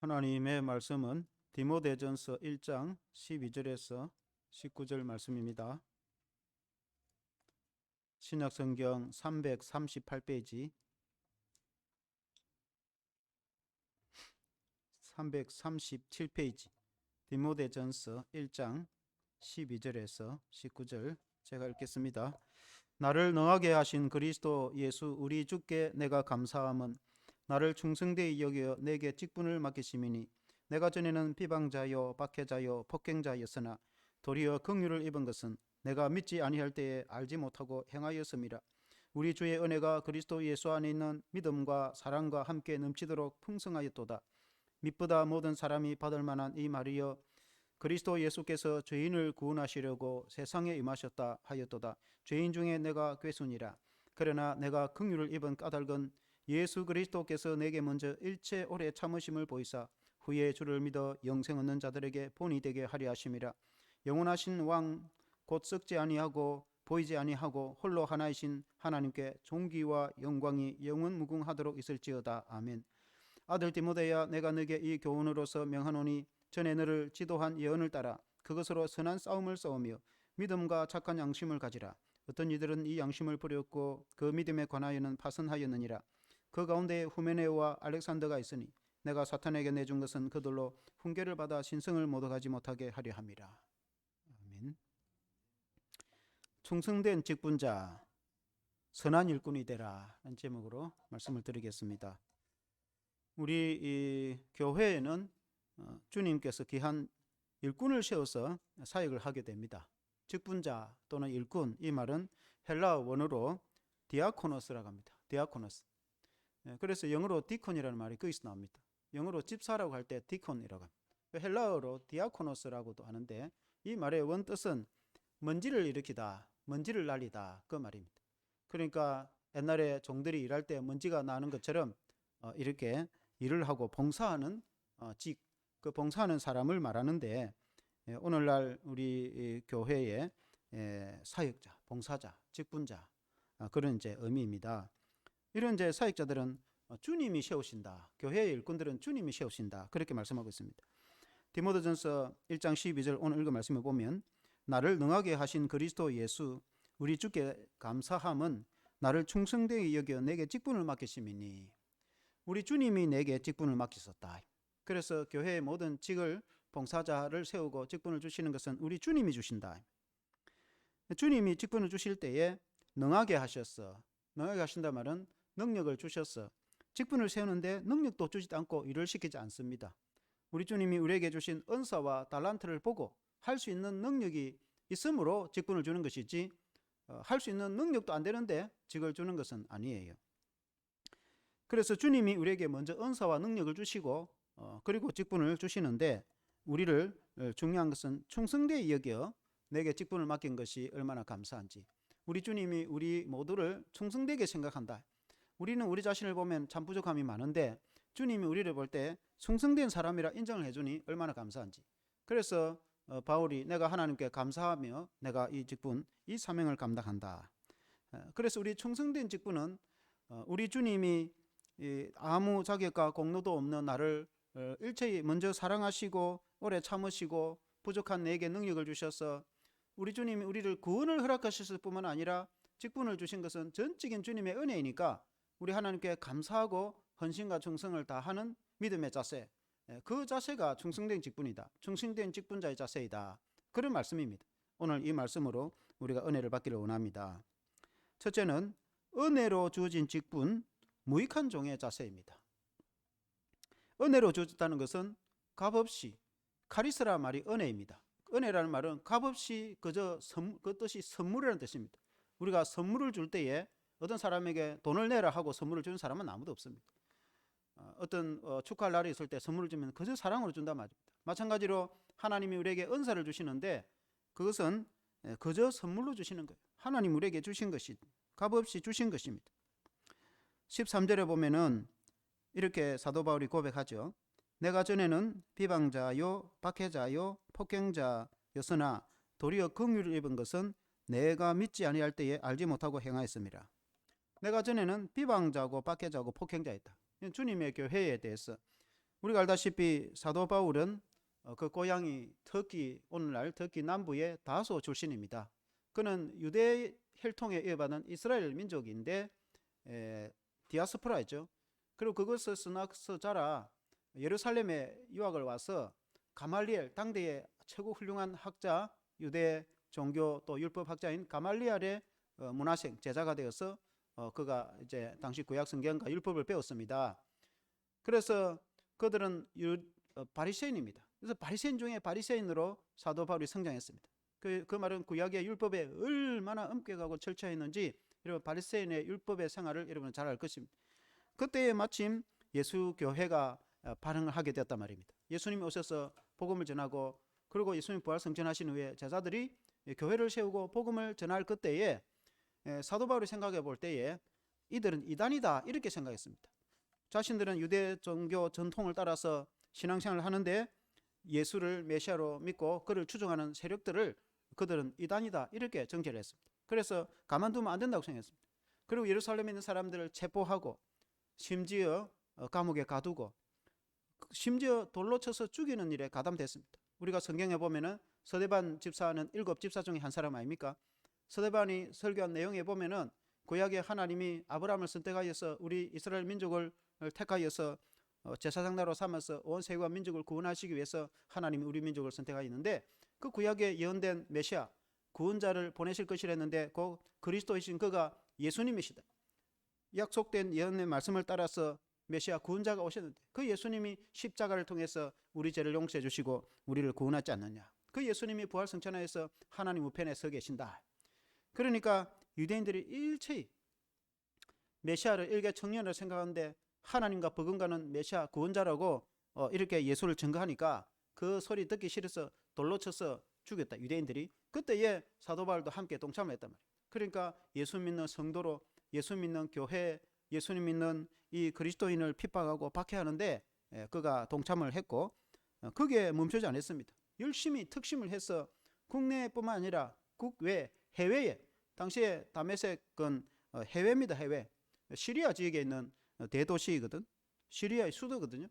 하나님의 말씀은 디모데전서 1장 12절에서 19절 말씀입니다. 신약성경 338페이지 337페이지 디모데전서 1장 12절에서 19절 제가 읽겠습니다. 나를 능하게 하신 그리스도 예수 우리 주께 내가 감사함은 나를 충성되이 여겨 내게 직분을 맡기심이니 내가 전에는 비방자요 박해자요 폭행자였으나 도리어 긍휼을 입은 것은 내가 믿지 아니할 때에 알지 못하고 행하였음이라. 우리 주의 은혜가 그리스도 예수 안에 있는 믿음과 사랑과 함께 넘치도록 풍성하였도다. mit보다 모든 사람이 받을 만한 이 말이여 그리스도 예수께서 죄인을 구원하시려고 세상에 임하셨다 하였도다. 죄인 중에 내가 괴순이라. 그러나 내가 긍휼을 입은 까닭은 예수 그리스도께서 내게 먼저 일체 오래 참으심을 보이사 후에 주를 믿어 영생 얻는 자들에게 본이 되게 하려 하심이라. 영원하신 왕 곧 썩지 아니하고 보이지 아니하고 홀로 하나이신 하나님께 존귀와 영광이 영원 무궁하도록 있을지어다. 아멘. 아들 디모데야, 내가 너에게 이 교훈으로서 명하노니 전에 너를 지도한 예언을 따라 그것으로 선한 싸움을 싸우며 믿음과 착한 양심을 가지라. 어떤 이들은 이 양심을 버렸고 그 믿음에 관하여는 파선하였느니라. 그 가운데 후메네오와 알렉산더가 있으니 내가 사탄에게 내준 것은 그들로 훈계를 받아 신성을 모독하지 못하게 하려 함이라. 아멘. 충성된 직분자, 선한 일꾼이 되라 라는 제목으로 말씀을 드리겠습니다. 우리 이 교회에는 주님께서 귀한 일꾼을 세워서 사역을 하게 됩니다. 직분자 또는 일꾼, 이 말은 헬라어 원어로 디아코노스라고 합니다. 디아코노스. 그래서 영어로 디콘이라는 말이 거기서 나옵니다. 영어로 집사라고 할 때 디콘이라고 합니다. 헬라어로 디아코노스라고도 하는데 이 말의 원뜻은 먼지를 일으키다, 먼지를 날리다, 그 말입니다. 그러니까 옛날에 종들이 일할 때 먼지가 나는 것처럼 이렇게 일을 하고 봉사하는 직, 그 봉사하는 사람을 말하는데 오늘날 우리 교회의 사역자, 봉사자, 직분자, 그런 이제 의미입니다. 이런 이제 사역자들은 주님이 세우신다. 교회의 일꾼들은 주님이 세우신다. 그렇게 말씀하고 있습니다. 디모데전서 1장 12절 오늘 읽은 말씀을 보면 나를 능하게 하신 그리스도 예수 우리 주께 감사함은 나를 충성되게 여겨 내게 직분을 맡기심이니. 우리 주님이 내게 직분을 맡기셨다. 그래서 교회의 모든 직을 봉사자를 세우고 직분을 주시는 것은 우리 주님이 주신다. 주님이 직분을 주실 때에 능하게 하셨어. 능하게 하신다 말은 능력을 주셨어. 직분을 세우는데 능력도 주지 않고 일을 시키지 않습니다. 우리 주님이 우리에게 주신 은사와 달란트를 보고 할 수 있는 능력이 있으므로 직분을 주는 것이지 할 수 있는 능력도 안 되는데 직을 주는 것은 아니에요. 그래서 주님이 우리에게 먼저 은사와 능력을 주시고 그리고 직분을 주시는데 우리를 중요한 것은 충성되이 여겨 내게 직분을 맡긴 것이 얼마나 감사한지. 우리 주님이 우리 모두를 충성되게 생각한다. 우리는 우리 자신을 보면 참 부족함이 많은데 주님이 우리를 볼 때 충성된 사람이라 인정을 해주니 얼마나 감사한지. 그래서 바울이 내가 하나님께 감사하며 내가 이 직분, 이 사명을 감당한다. 그래서 우리 충성된 직분은 우리 주님이 아무 자격과 공로도 없는 나를 일체히 먼저 사랑하시고 오래 참으시고 부족한 내게 능력을 주셔서 우리 주님이 우리를 구원을 허락하셨을 뿐만 아니라 직분을 주신 것은 전적인 주님의 은혜이니까 우리 하나님께 감사하고 헌신과 충성을 다하는 믿음의 자세, 그 자세가 충성된 직분이다. 충성된 직분자의 자세이다. 그런 말씀입니다. 오늘 이 말씀으로 우리가 은혜를 받기를 원합니다. 첫째는 은혜로 주어진 직분, 무익한 종의 자세입니다. 은혜로 주어졌다는 것은 값없이, 카리스라 말이 은혜입니다. 은혜라는 말은 값없이 그저 그 뜻이 선물이라는 뜻입니다. 우리가 선물을 줄 때에 어떤 사람에게 돈을 내라 하고 선물을 주는 사람은 아무도 없습니다. 어떤 축하할 날이 있을 때 선물을 주면 그저 사랑으로 준단 말입니다. 마찬가지로 하나님이 우리에게 은사를 주시는데 그것은 그저 선물로 주시는 거예요. 하나님 우리에게 주신 것이 값없이 주신 것입니다. 13절에 보면은 이렇게 사도 바울이 고백하죠. 내가 전에는 비방자요 박해자요 폭행자였으나 도리어 긍휼을 입은 것은 내가 믿지 아니할 때에 알지 못하고 행하였습니다. 내가 전에는 비방자고 박해자고 폭행자였다. 주님의 교회에 대해서 우리가 알다시피 사도 바울은 그 고향이 터키, 오늘날 터키 남부의 다소 출신입니다. 그는 유대 혈통에 이어받은 이스라엘 민족인데 디아스포라였죠. 그리고 그것을 쓰나서 자라 예루살렘에 유학을 와서 가말리엘, 당대의 최고 훌륭한 학자, 유대 종교 또 율법 학자인 가말리엘의 문화생 제자가 되어서 그가 이제 당시 구약 성경과 율법을 배웠습니다. 그래서 그들은 바리새인입니다. 그래서 바리새인 중에 바리새인으로 사도 바울이 성장했습니다. 그 말은 구약의 율법에 얼마나 엄격하고 철저했는지 여러분 바리새인의 율법의 생활을 여러분은 잘 알 것입니다. 그때에 마침 예수 교회가 발흥을 하게 되었단 말입니다. 예수님이 오셔서 복음을 전하고 그리고 예수님 부활 승천하신 후에 제자들이 교회를 세우고 복음을 전할 그때에 사도 바울이 생각해 볼 때에 이들은 이단이다 이렇게 생각했습니다. 자신들은 유대 종교 전통을 따라서 신앙생활을 하는데 예수를 메시아로 믿고 그를 추종하는 세력들을 그들은 이단이다 이렇게 정죄를 했습니다. 그래서 가만두면 안 된다고 생각했습니다. 그리고 예루살렘에 있는 사람들을 체포하고 심지어 감옥에 가두고 심지어 돌로 쳐서 죽이는 일에 가담됐습니다. 우리가 성경에 보면은 서대반 집사는 7집사 중에 한 사람 아닙니까? 서대반이 설교한 내용에 보면은 구약의 하나님이 아브라함을 선택하여서 우리 이스라엘 민족을 택하여서 제사장나로 삼아서 온 세계와 민족을 구원하시기 위해서 하나님이 우리 민족을 선택하였는데 그 구약에 예언된 메시아 구원자를 보내실 것이라 했는데 그 그리스도이신 그가 예수님이시다. 약속된 예언의 말씀을 따라서 메시아 구원자가 오셨는데 그 예수님이 십자가를 통해서 우리 죄를 용서해 주시고 우리를 구원하지 않느냐. 그 예수님이 부활 승천하여서 하나님 우편에 서 계신다. 그러니까 유대인들이 일체히 메시아를 일개 청년으로 생각하는데 하나님과 버금가는 메시아 구원자라고 이렇게 예수를 증거하니까 그 소리 듣기 싫어서 돌로 쳐서 죽였다. 유대인들이. 그때에 사도 바울도 함께 동참을 했단 말이에요. 그러니까 예수 믿는 성도로 예수 믿는 교회 예수님 믿는 이 그리스도인을 핍박하고 박해하는데 그가 동참을 했고 그게 멈추지 않았습니다. 열심히 특심을 해서 국내뿐만 아니라 국외 해외에 당시에 다메섹은 해외입니다. 해외. 시리아 지역에 있는 대도시이거든. 시리아의 수도거든요.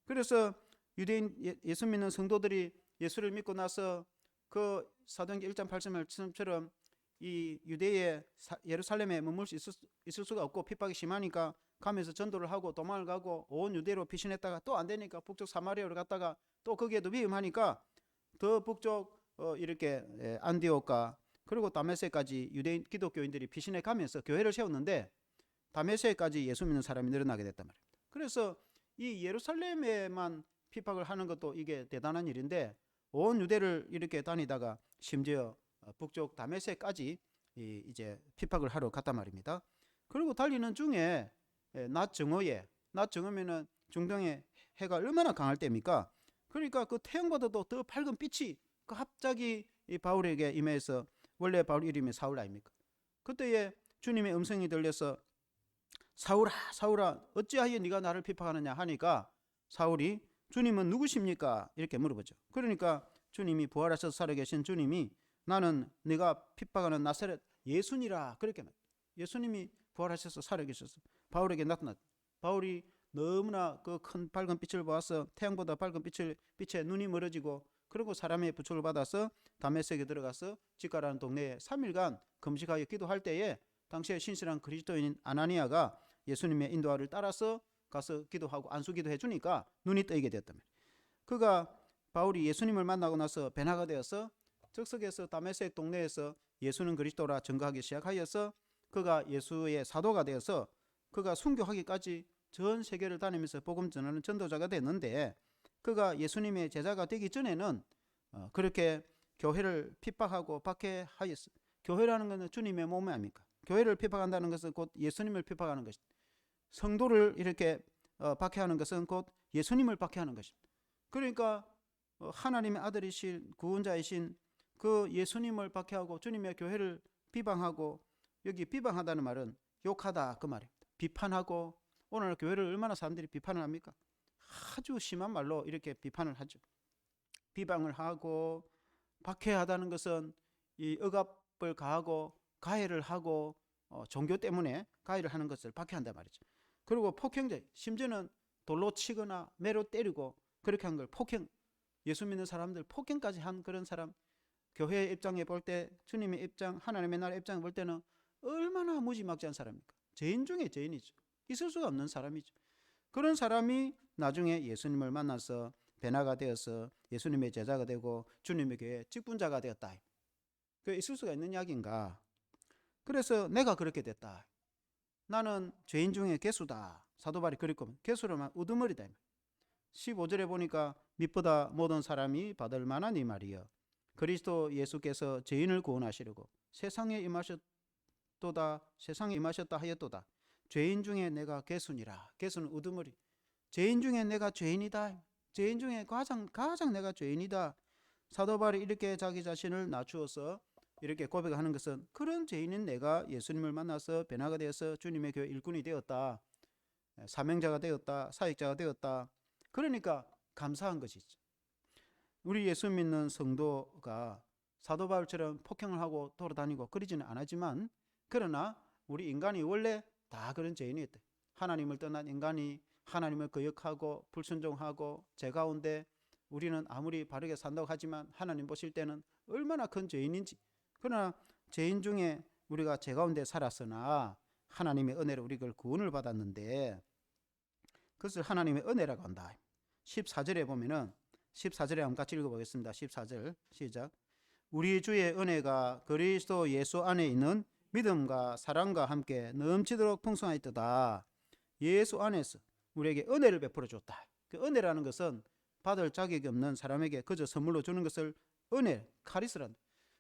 그래서 유대인 예수 믿는 성도들이 예수를 믿고 나서 그 사도행전 1장 8절 말씀처럼 이 유대의 예루살렘에 머물 수 있을 수가 없고 핍박이 심하니까 가면서 전도를 하고 도망을 가고 온 유대로 피신했다가 또 안 되니까 북쪽 사마리아로 갔다가 또 거기에도 위험하니까 더 북쪽 이렇게 안디옥과 그리고 다메섹까지 유대인 기독교인들이 피신해 가면서 교회를 세웠는데 다메섹까지 예수 믿는 사람이 늘어나게 됐단 말입니다. 그래서 이 예루살렘에만 핍박을 하는 것도 이게 대단한 일인데 온 유대를 이렇게 다니다가 심지어 북쪽 다메섹까지 이제 핍박을 하러 갔단 말입니다. 그리고 달리는 중에 낮 정오면은 중동의 해가 얼마나 강할 때입니까? 그러니까 그 태양보다도 더 밝은 빛이 갑자기 이 바울에게 임해서 원래 바울 이름이 사울 아닙니까? 그때에 주님의 음성이 들려서 사울아 사울아 어찌하여 네가 나를 핍박하느냐 하니까 사울이 주님은 누구십니까? 이렇게 물어보죠. 그러니까 주님이 부활하셔서 살아계신 주님이 나는 네가 핍박하는 나사렛 예수니라 그렇게 말해요. 예수님이 부활하셔서 살아계셔서 바울에게 나타났다. 바울이 너무나 그 큰 밝은 빛을 보아서 태양보다 밝은 빛에 눈이 멀어지고 그리고 사람의 부축을 받아서 다메섹에 들어가서 지가라는 동네에 3일간 금식하여 기도할 때에 당시에 신실한 그리스도인 아나니아가 예수님의 인도하를 따라서 가서 기도하고 안수기도 해주니까 눈이 뜨이게 되었단 말이에요. 그가 바울이 예수님을 만나고 나서 변화가 되어서 즉석에서 다메섹 동네에서 예수는 그리스도라 증거하기 시작하여서 그가 예수의 사도가 되어서 그가 순교하기까지 전 세계를 다니면서 복음 전하는 전도자가 됐는데 그가 예수님의 제자가 되기 전에는 그렇게 교회를 핍박하고 박해하였어. 교회라는 것은 주님의 몸이 아닙니까? 교회를 핍박한다는 것은 곧 예수님을 핍박하는 것입니다. 성도를 이렇게 박해하는 것은 곧 예수님을 박해하는 것입니다. 그러니까 하나님의 아들이신 구원자이신 그 예수님을 박해하고 주님의 교회를 비방하고 여기 비방하다는 말은 욕하다 그 말입니다. 비판하고 오늘 교회를 얼마나 사람들이 비판을 합니까? 아주 심한 말로 이렇게 비판을 하죠. 비방을 하고 박해하다는 것은 이 억압을 가하고 가해를 하고 종교 때문에 가해를 하는 것을 박해한단 말이죠. 그리고 폭행자 심지어는 돌로 치거나 매로 때리고 그렇게 한 걸 폭행, 예수 믿는 사람들 폭행까지 한 그런 사람, 교회의 입장에 볼 때, 주님의 입장, 하나님의 나라의 입장에 볼 때는 얼마나 무지막지한 사람입니까? 죄인 중에 죄인이죠. 있을 수가 없는 사람이죠. 그런 사람이 나중에 예수님을 만나서 변화가 되어서 예수님의 제자가 되고 주님의 교회 직분자가 되었다. 그 있을 수가 있는 이야기인가? 그래서 내가 그렇게 됐다. 나는 죄인 중에 개수다. 사도 바울이 그랬고 개수로만 우두머리다. 15절에 보니까 밑보다 모든 사람이 받을 만한 이 말이여. 그리스도 예수께서 죄인을 구원하시려고 세상에 임하셨다 하였도다. 죄인 중에 내가 개수니라. 개수는 우두머리. 죄인 중에 내가 죄인이다. 죄인 중에 가장 내가 죄인이다. 사도 바울이 이렇게 자기 자신을 낮추어서 이렇게 고백하는 것은 그런 죄인인 내가 예수님을 만나서 변화가 되어서 주님의 교회 일꾼이 되었다. 사명자가 되었다. 사역자가 되었다. 그러니까 감사한 것이죠. 우리 예수 믿는 성도가 사도 바울처럼 폭행을 하고 돌아다니고 그러지는 않았지만, 그러나 우리 인간이 원래 다 그런 죄인이었대. 하나님을 떠난 인간이 하나님을 거역하고 불순종하고 죄 가운데 우리는 아무리 바르게 산다고 하지만 하나님 보실 때는 얼마나 큰 죄인인지. 그러나 죄인 중에 우리가 죄 가운데 살았으나 하나님의 은혜로 우리가 구원을 받았는데 그것을 하나님의 은혜라고 한다. 14절에 보면은 14절에 한번 같이 읽어보겠습니다. 14절 시작. 우리 주의 은혜가 그리스도 예수 안에 있는 믿음과 사랑과 함께 넘치도록 풍성하였도다. 예수 안에서 우리에게 은혜를 베풀어 줬다. 그 은혜라는 것은 받을 자격이 없는 사람에게 그저 선물로 주는 것을 은혜, 카리스란다.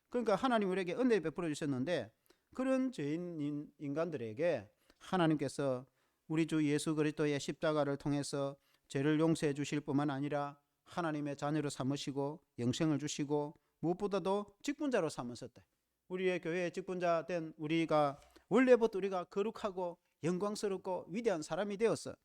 그러니까 하나님 우리에게 은혜 베풀어 주셨는데 그런 죄인 인간들에게 하나님께서 우리 주 예수 그리스도의 십자가를 통해서 죄를 용서해 주실 뿐만 아니라 하나님의 자녀로 삼으시고 영생을 주시고 무엇보다도 직분자로 삼으셨다. 우리의 교회의 직분자 된 우리가 원래부터 우리가 거룩하고 영광스럽고 위대한 사람이 되어서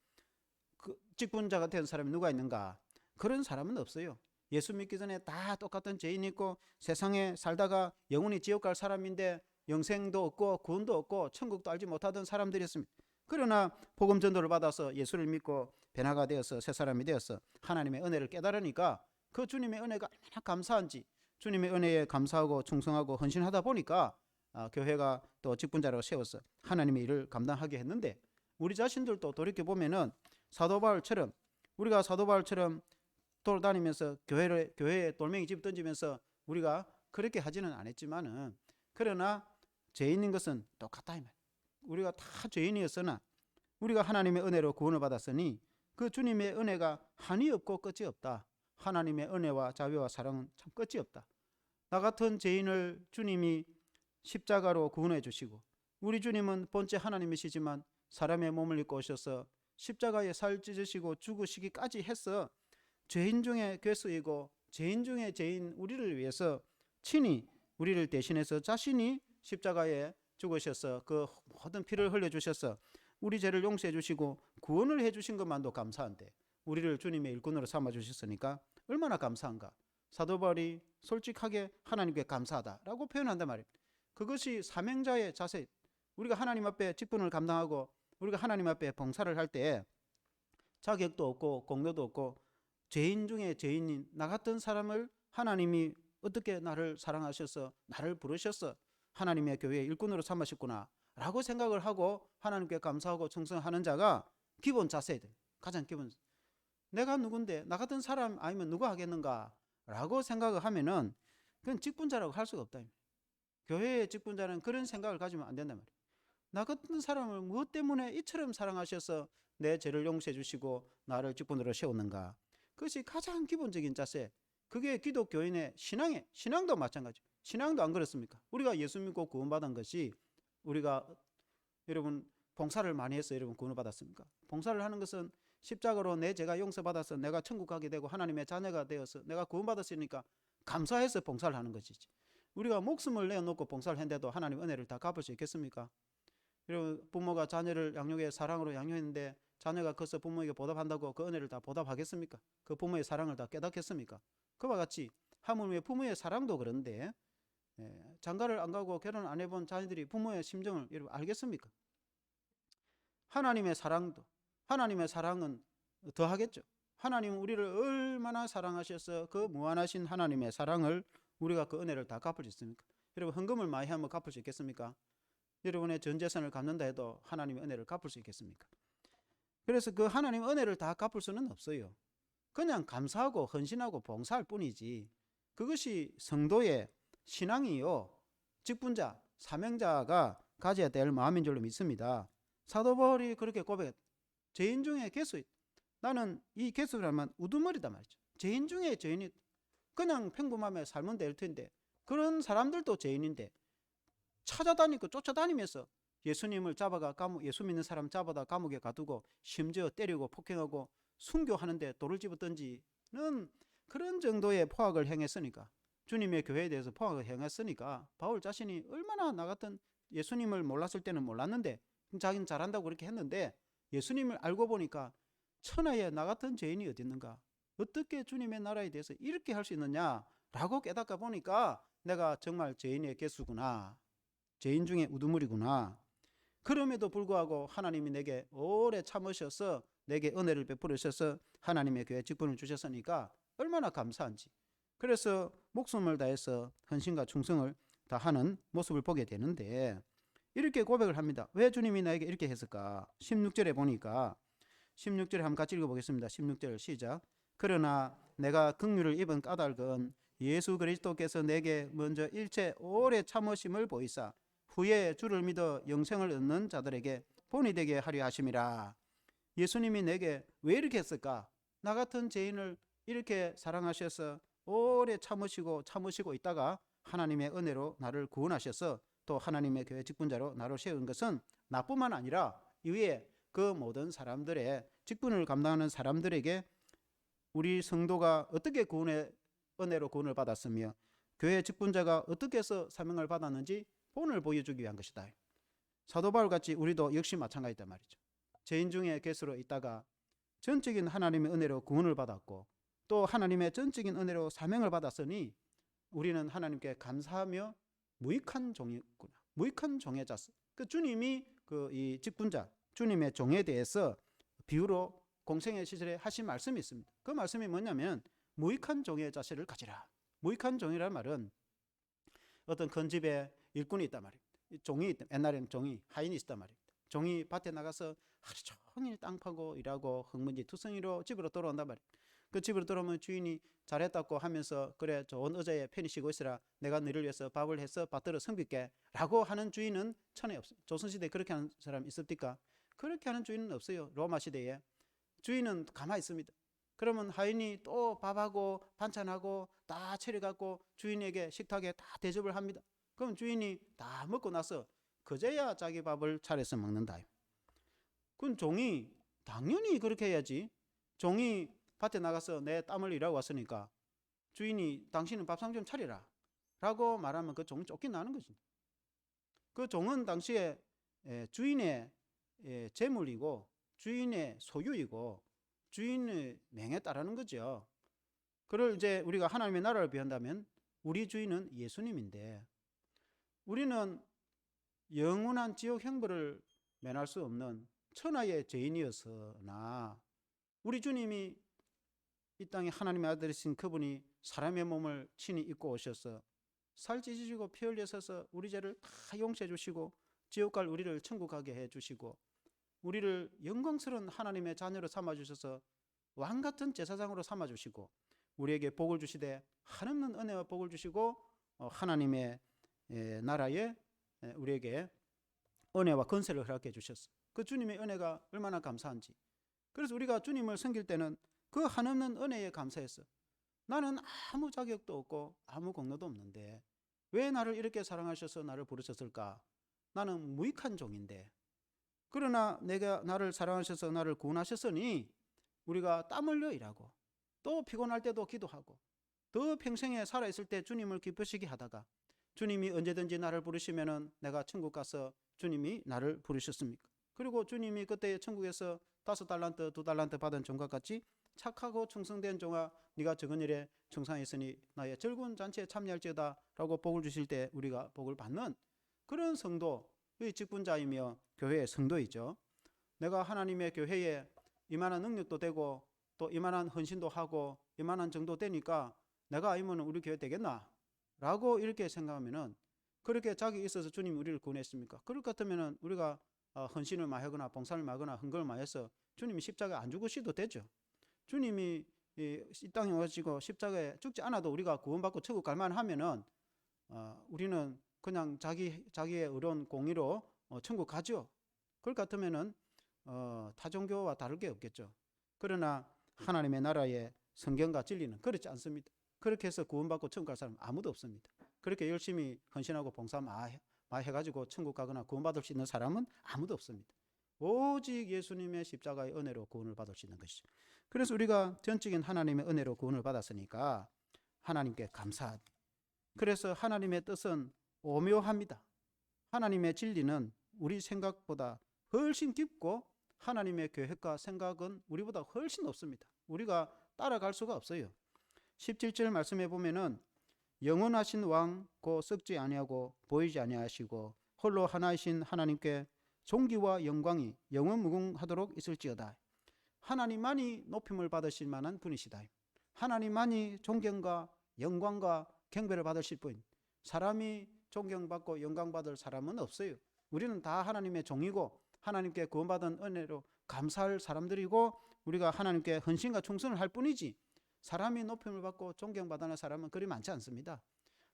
그 직분자가 된 사람이 누가 있는가? 그런 사람은 없어요. 예수 믿기 전에 다 똑같은 죄인 있고 세상에 살다가 영원히 지옥 갈 사람인데 영생도 없고 구원도 없고 천국도 알지 못하던 사람들이었습니다. 그러나 복음 전도를 받아서 예수를 믿고 변화가 되어서 새 사람이 되어서 하나님의 은혜를 깨달으니까 그 주님의 은혜가 얼마나 감사한지 주님의 은혜에 감사하고 충성하고 헌신하다 보니까 교회가 또 직분자로 세워서 하나님의 일을 감당하게 했는데, 우리 자신들도 돌이켜보면은 사도 바울처럼 우리가 사도 바울처럼 돌아다니면서 교회에 돌멩이 집 던지면서 우리가 그렇게 하지는 않았지만은, 그러나 죄인인 것은 똑같다 이 말. 우리가 다 죄인이었으나 우리가 하나님의 은혜로 구원을 받았으니 그 주님의 은혜가 한이 없고 끝이 없다. 하나님의 은혜와 자비와 사랑은 참 끝이 없다. 나 같은 죄인을 주님이 십자가로 구원해 주시고, 우리 주님은 본체 하나님이시지만 사람의 몸을 입고 오셔서 십자가에 살 찢으시고 죽으시기까지 해서 죄인 중에 괴수이고 죄인 중에 죄인 우리를 위해서 친히 우리를 대신해서 자신이 십자가에 죽으셔서 그 모든 피를 흘려주셔서 우리 죄를 용서해 주시고 구원을 해 주신 것만도 감사한데 우리를 주님의 일꾼으로 삼아 주셨으니까 얼마나 감사한가. 사도 바울이 솔직하게 하나님께 감사하다라고 표현한단 말이에요. 그것이 사명자의 자세. 우리가 하나님 앞에 직분을 감당하고 우리가 하나님 앞에 봉사를 할 때 자격도 없고 공로도 없고 죄인 중에 죄인인 나 같은 사람을 하나님이 어떻게 나를 사랑하셔서 나를 부르셔서 하나님의 교회의 일꾼으로 삼으셨구나 라고 생각을 하고 하나님께 감사하고 충성하는 자가 기본 자세들, 가장 기본. 내가 누군데 나 같은 사람 아니면 누가 하겠는가 라고 생각을 하면은 그건 직분자라고 할 수가 없다. 교회의 직분자는 그런 생각을 가지면 안 된단 말이에요. 나 같은 사람을 무엇 때문에 이처럼 사랑하셔서 내 죄를 용서해 주시고 나를 직분으로 세웠는가. 그것이 가장 기본적인 자세. 그게 기독교인의 신앙도 마찬가지. 신앙도 안 그렇습니까? 우리가 예수 믿고 구원받은 것이 우리가 여러분 봉사를 많이 해서 여러분 구원을 받았습니까? 봉사를 하는 것은 십자가로 내 죄가 용서받아서 내가 천국 가게 되고 하나님의 자녀가 되어서 내가 구원받았으니까 감사해서 봉사를 하는 것이지. 우리가 목숨을 내어놓고 봉사를 했는데도 하나님 은혜를 다 갚을 수 있겠습니까? 여러분 부모가 자녀를 양육해 사랑으로 양육했는데 자녀가 커서 부모에게 보답한다고 그 은혜를 다 보답하겠습니까? 그 부모의 사랑을 다 깨닫겠습니까? 그와 같이 하물며 부모의 사랑도 그런데 장가를 안 가고 결혼 안 해본 자녀들이 부모의 심정을 여러분 알겠습니까? 하나님의 사랑은 더 하겠죠. 하나님은 우리를 얼마나 사랑하셔서 그 무한하신 하나님의 사랑을 우리가 그 은혜를 다 갚을 수 있습니까? 여러분 헌금을 많이 하면 갚을 수 있겠습니까? 여러분의 전 재산을 갚는다 해도 하나님의 은혜를 갚을 수 있겠습니까? 그래서 그 하나님의 은혜를 다 갚을 수는 없어요. 그냥 감사하고 헌신하고 봉사할 뿐이지 그것이 성도의 신앙이요 직분자, 사명자가 가져야 될 마음인 줄로 믿습니다. 사도 바울이 그렇게 고백했다. 죄인 중에 개수, 나는 이 개수라면 우두머리다 말이죠. 죄인 중에 죄인이 그냥 평범하며 살면 될 텐데 그런 사람들도 죄인인데 찾아다니고 쫓아다니면서 예수님을 잡아가 예수 믿는 사람 잡아다 감옥에 가두고 심지어 때리고 폭행하고 순교하는데 돌을 집어 던지는 그런 정도의 포악을 행했으니까 주님의 교회에 대해서 포악을 행했으니까 바울 자신이 얼마나 나 같은 예수님을 몰랐을 때는 몰랐는데 자기는 잘한다고 그렇게 했는데 예수님을 알고 보니까 천하에 나 같은 죄인이 어디 있는가 어떻게 주님의 나라에 대해서 이렇게 할 수 있느냐라고 깨닫다 보니까 내가 정말 죄인의 개수구나 죄인 중에 우두머리구나. 그럼에도 불구하고 하나님이 내게 오래 참으셔서 내게 은혜를 베풀으셔서 하나님의 교회 직분을 주셨으니까 얼마나 감사한지. 그래서 목숨을 다해서 헌신과 충성을 다하는 모습을 보게 되는데 이렇게 고백을 합니다. 왜 주님이 나에게 이렇게 했을까? 16절에 보니까 16절에 한번 같이 읽어보겠습니다. 16절 시작. 그러나 내가 긍휼을 입은 까닭은 예수 그리스도께서 내게 먼저 일체 오래 참으심을 보이사 후에 주를 믿어 영생을 얻는 자들에게 본이 되게 하려 하심이라. 예수님이 내게 왜 이렇게 했을까? 나 같은 죄인을 이렇게 사랑하셔서 오래 참으시고 있다가 하나님의 은혜로 나를 구원하셔서 또 하나님의 교회 직분자로 나를 세운 것은 나뿐만 아니라 이외에 그 모든 사람들의 직분을 감당하는 사람들에게 우리 성도가 어떻게 구원의 은혜로 구원을 받았으며 교회 직분자가 어떻게 해서 사명을 받았는지 본을 보여주기 위한 것이다. 사도 바울 같이 우리도 역시 마찬가지다 말이죠. 죄인 중에 개수로 있다가 전적인 하나님의 은혜로 구원을 받았고 또 하나님의 전적인 은혜로 사명을 받았으니 우리는 하나님께 감사하며 무익한 종이구나. 무익한 종의 자세. 그 주님이 이 직분자, 주님의 종에 대해서 비유로 공생의 시절에 하신 말씀이 있습니다. 그 말씀이 뭐냐면 무익한 종의 자세를 가지라. 무익한 종이라는 말은 어떤 큰 집에 일꾼이 있단 말입니다. 종이 옛날에는 종이 하인이 있단 말입니다. 종이 밭에 나가서 하루 종일 땅 파고 일하고 흙먼지 투성이로 집으로 돌아온단 말입니다. 그 집으로 돌아오면 주인이 잘했다고 하면서 그래 좋은 의자에 편히 쉬고 있으라 내가 너를 위해서 밥을 해서 받들어 섬길게 라고 하는 주인은 천에 없어요. 조선시대에 그렇게 하는 사람 있습니까? 그렇게 하는 주인은 없어요. 로마 시대에 주인은 가만히 있습니다. 그러면 하인이 또 밥하고 반찬하고 다 차려갖고 주인에게 식탁에 다 대접을 합니다. 그럼 주인이 다 먹고 나서 그제야 자기 밥을 차려서 먹는다. 그럼 종이 당연히 그렇게 해야지. 종이 밭에 나가서 내 땀을 일하고 왔으니까 주인이 당신은 밥상 좀 차리라 라고 말하면 그 종이 쫓겨나는 거지. 그 종은 당시에 주인의 재물이고 주인의 소유이고 주인의 명에 따르는 거죠. 그걸 이제 우리가 하나님의 나라를 비한다면 우리 주인은 예수님인데 우리는 영원한 지옥 형벌을 면할 수 없는 천하의 죄인이었으나 우리 주님이 이 땅에 하나님의 아들이신 그분이 사람의 몸을 친히 입고 오셔서 살 찢으시고 피 흘려서서 우리 죄를 다 용서해 주시고 지옥 갈 우리를 천국 가게 해 주시고 우리를 영광스러운 하나님의 자녀로 삼아주셔서 왕같은 제사장으로 삼아주시고 우리에게 복을 주시되 한없는 은혜와 복을 주시고 하나님의 나라에 우리에게 은혜와 건세를 허락해 주셨어. 그 주님의 은혜가 얼마나 감사한지. 그래서 우리가 주님을 섬길 때는 그 한없는 은혜에 감사했어. 나는 아무 자격도 없고 아무 공로도 없는데 왜 나를 이렇게 사랑하셔서 나를 부르셨을까? 나는 무익한 종인데 그러나 내가 나를 사랑하셔서 나를 구원하셨으니 우리가 땀 흘려 일하고 또 피곤할 때도 기도하고 더 평생에 살아있을 때 주님을 기쁘시게 하다가 주님이 언제든지 나를 부르시면은 내가 천국 가서 주님이 나를 부르셨습니까? 그리고 주님이 그때 천국에서 5달란트 2달란트 받은 종과 같이 착하고 충성된 종아 네가 적은 일에 충성했으니 나의 즐거운 잔치에 참여할지어다 라고 복을 주실 때 우리가 복을 받는 그런 성도의 직분자이며 교회의 성도이죠. 내가 하나님의 교회에 이만한 능력도 되고 또 이만한 헌신도 하고 이만한 정도 되니까 내가 아니면 우리 교회 되겠나? 라고 이렇게 생각하면은, 그렇게 자기 있어서 주님이 우리를 구원했습니까? 그럴 것 같으면은 우리가 헌신을 많이 하거나 봉사를 많이 하거나 헌금을 많이 해서 주님이 십자가에 안 죽으셔도 되죠. 주님이 이 땅에 오시고 십자가에 죽지 않아도 우리가 구원받고 천국 갈 만하면은 우리는 그냥 자기의 의로운 공의로 천국 가죠. 그럴 것 같으면은 타 종교와 다를 게 없겠죠. 그러나 하나님의 나라의 성경과 진리는 그렇지 않습니다. 그렇게 해서 구원받고 천국 갈 사람 아무도 없습니다. 그렇게 열심히 헌신하고 봉사 많이 해가지고 천국 가거나 구원받을 수 있는 사람은 아무도 없습니다. 오직 예수님의 십자가의 은혜로 구원을 받을 수 있는 것이죠. 그래서 우리가 전적인 하나님의 은혜로 구원을 받았으니까 하나님께 감사하다. 그래서 하나님의 뜻은 오묘합니다. 하나님의 진리는 우리 생각보다 훨씬 깊고 하나님의 계획과 생각은 우리보다 훨씬 높습니다. 우리가 따라갈 수가 없어요. 17절 말씀해 보면은 영원하신 왕 곧 썩지 아니하고 보이지 아니하시고 홀로 하나이신 하나님께 존귀와 영광이 영원무궁하도록 있을지어다. 하나님만이 높임을 받으실 만한 분이시다. 하나님만이 존경과 영광과 경배를 받으실 분. 사람이 존경받고 영광받을 사람은 없어요. 우리는 다 하나님의 종이고 하나님께 구원받은 은혜로 감사할 사람들이고 우리가 하나님께 헌신과 충성을 할 뿐이지, 사람이 높임을 받고 존경받는 사람은 그리 많지 않습니다.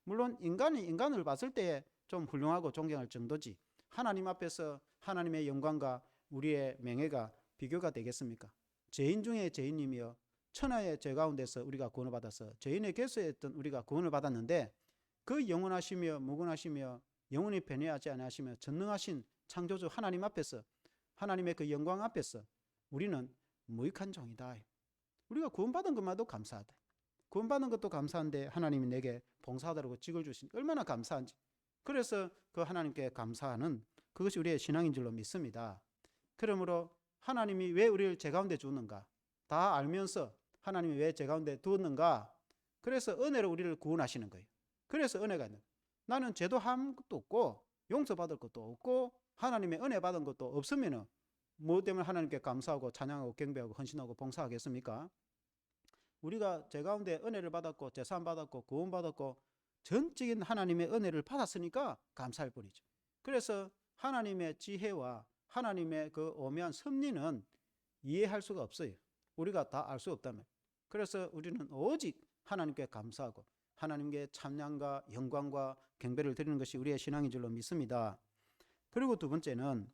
물론 인간이 인간을 봤을 때 좀 훌륭하고 존경할 정도지, 하나님 앞에서 하나님의 영광과 우리의 명예가 비교가 되겠습니까? 죄인 중에 죄인이며 천하의 죄 가운데서 우리가 구원을 받아서 죄인의 궤소에 있던 우리가 구원을 받았는데, 그 영원하시며 무궁하시며 영원히 변해하지 아니하시며 전능하신 창조주 하나님 앞에서, 하나님의 그 영광 앞에서 우리는 무익한 종이다. 우리가 구원받은 것만도 감사하다. 구원받은 것도 감사한데 하나님이 내게 봉사하다라고 직을 주신 얼마나 감사한지. 그래서 그 하나님께 감사하는 그것이 우리의 신앙인 줄로 믿습니다. 그러므로 하나님이 왜 우리를 죄 가운데 주었는가 다 알면서 하나님이 왜 죄 가운데 두었는가, 그래서 은혜로 우리를 구원하시는 거예요. 그래서 은혜가 있는 거예요. 나는 죄도 한 것도 없고 용서받을 것도 없고 하나님의 은혜 받은 것도 없으면 뭐 때문에 하나님께 감사하고 찬양하고 경배하고 헌신하고 봉사하겠습니까? 우리가 죄 가운데 은혜를 받았고 제사함 받았고 구원 받았고 전적인 하나님의 은혜를 받았으니까 감사할 뿐이죠. 그래서 하나님의 지혜와 하나님의 그 오묘한 섭리는 이해할 수가 없어요. 우리가 다 알 수 없다면. 그래서 우리는 오직 하나님께 감사하고 하나님께 찬양과 영광과 경배를 드리는 것이 우리의 신앙인 줄로 믿습니다. 그리고 두 번째는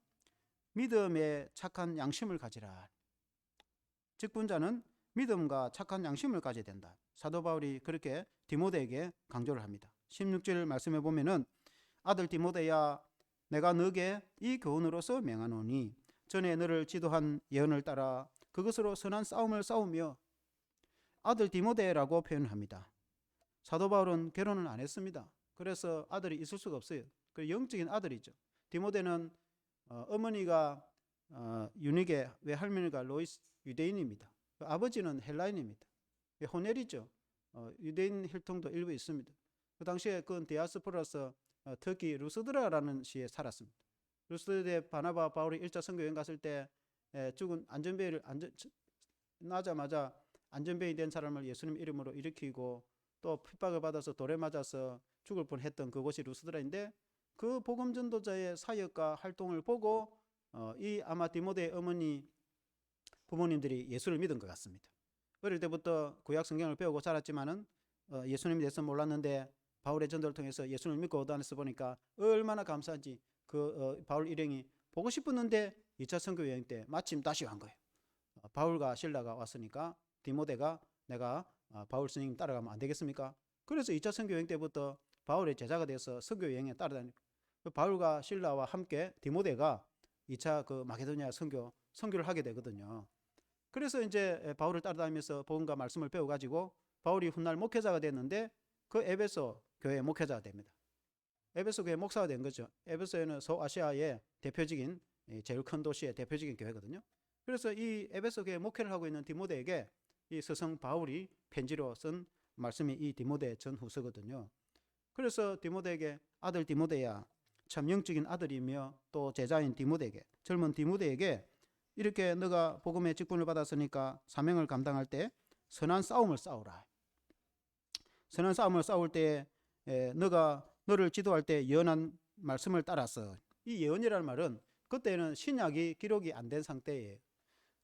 믿음에 착한 양심을 가지라. 직분자는 믿음과 착한 양심을 가져야 된다. 사도 바울이 그렇게 디모데에게 강조를 합니다. 16절 말씀해 보면은 아들 디모데야, 내가 너에게 이 교훈으로서 명하노니 전에 너를 지도한 예언을 따라 그것으로 선한 싸움을 싸우며. 아들 디모데라고 표현합니다. 사도 바울은 결혼을 안 했습니다. 그래서 아들이 있을 수가 없어요. 그 영적인 아들이죠. 디모데는 어머니가 유니게 외할머니가 로이스 유대인입니다. 아버지는 헬라인입니다. 호넬이죠. 유대인 혈통도 일부 있습니다. 그 당시에 그건 디아스포라서 터키 루스드라라는 시에 살았습니다. 루스드에 바나바 바울이 1차 선교 여행 갔을 때 죽은 안전뱅이를 나자마자 안전뱅이 된 사람을 예수님 이름으로 일으키고 또 핍박을 받아서 돌에 맞아서 죽을 뻔했던 그곳이 루스드라인데, 그 복음 전도자의 사역과 활동을 보고 이 아마 디모데의 어머니 부모님들이 예수를 믿은 것 같습니다. 어릴 때부터 구약 성경을 배우고 자랐지만은 예수님에 대해서 몰랐는데 바울의 전도를 통해서 예수를 믿고 오다에서 보니까 얼마나 감사한지 그 바울 일행이 보고 싶었는데 2차 선교 여행 때 마침 다시 간 거예요. 바울과 실라가 왔으니까 디모데가 내가 바울 스님 따라가면 안 되겠습니까? 그래서 2차 선교 여행 때부터 바울의 제자가 돼서 선교 여행에 따라다니고, 바울과 실라와 함께 디모데가 2차 그 마게도니아 선교를 하게 되거든요. 그래서 이제 바울을 따라다니면서 복음과 말씀을 배워가지고 바울이 훗날 목회자가 됐는데 그 에베소 교회 목회자가 됩니다. 에베소 교회 목사가 된 거죠. 에베소에는 소아시아의 대표적인 제일 큰 도시의 대표적인 교회거든요. 그래서 이 에베소 교회 목회를 하고 있는 디모데에게 이 스승 바울이 편지로 쓴 말씀이 이 디모데 전후서거든요. 그래서 디모데에게 아들 디모데야, 참 영적인 아들이며 또 제자인 디모데에게, 젊은 디모데에게 이렇게 너가 복음의 직분을 받았으니까 사명을 감당할 때 선한 싸움을 싸우라. 선한 싸움을 싸울 때 너를 지도할 때 예언한 말씀을 따라서, 이 예언이라는 말은 그때는 신약이 기록이 안 된 상태예요.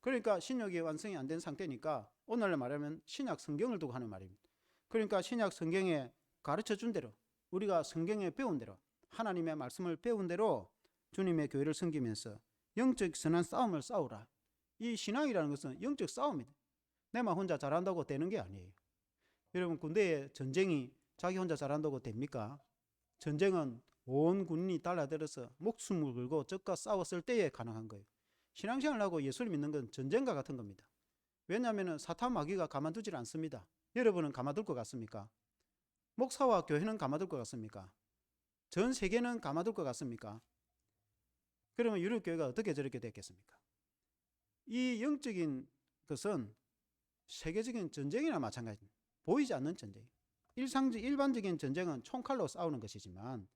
그러니까 신약이 완성이 안 된 상태니까 오늘날 말하면 신약 성경을 두고 하는 말입니다. 그러니까 신약 성경에 가르쳐 준 대로, 우리가 성경에 배운 대로, 하나님의 말씀을 배운 대로 주님의 교회를 섬기면서 영적 선한 싸움을 싸우라. 이 신앙이라는 것은 영적 싸움이다. 내만 혼자 잘한다고 되는 게 아니에요. 여러분, 군대에 전쟁이 자기 혼자 잘한다고 됩니까? 전쟁은 온 군인이 달라들어서 목숨을 걸고 적과 싸웠을 때에 가능한 거예요. 신앙생활을 하고 예수를 믿는 건 전쟁과 같은 겁니다. 왜냐하면 사탄 마귀가 가만두질 않습니다. 여러분은 가만둘 것 같습니까? 목사와 교회는 가만둘 것 같습니까? 전 세계는 가만둘 것 같습니까? 그러면 유럽교회가 어떻게 저렇게 됐겠습니까? 이 영적인 것은 세계적인 전쟁이나 마찬가지입니다. 보이지 않는 전쟁. 일반적인 전쟁은 총칼로 싸우는 것이지만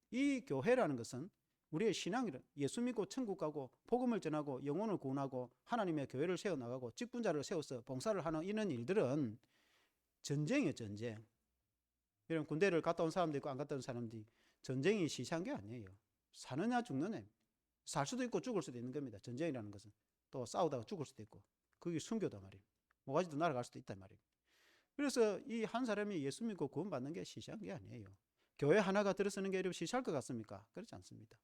이 교회라는 것은 우리의 신앙이라, 예수 믿고 천국 가고 복음을 전하고 영혼을 구원하고 하나님의 교회를 세워나가고 직분자를 세워서 봉사를 하는 이런 일들은 전쟁이에요. 전쟁. 여러분, 군대를 갔다 온 사람도 있고 안 갔다 온 사람들이 전쟁이 시시한 게 아니에요. 사느냐 죽느냐, 살 수도 있고 죽을 수도 있는 겁니다. 전쟁이라는 것은 또 싸우다가 죽을 수도 있고, 그게 순교다 말입니다. 모가지도 날아갈 수도 있단 말입니다. 그래서 이 한 사람이 예수 믿고 구원받는 게 시시한 게 아니에요. 교회 하나가 들어서는 게 이렇게 시시할 것 같습니까? 그렇지 않습니다.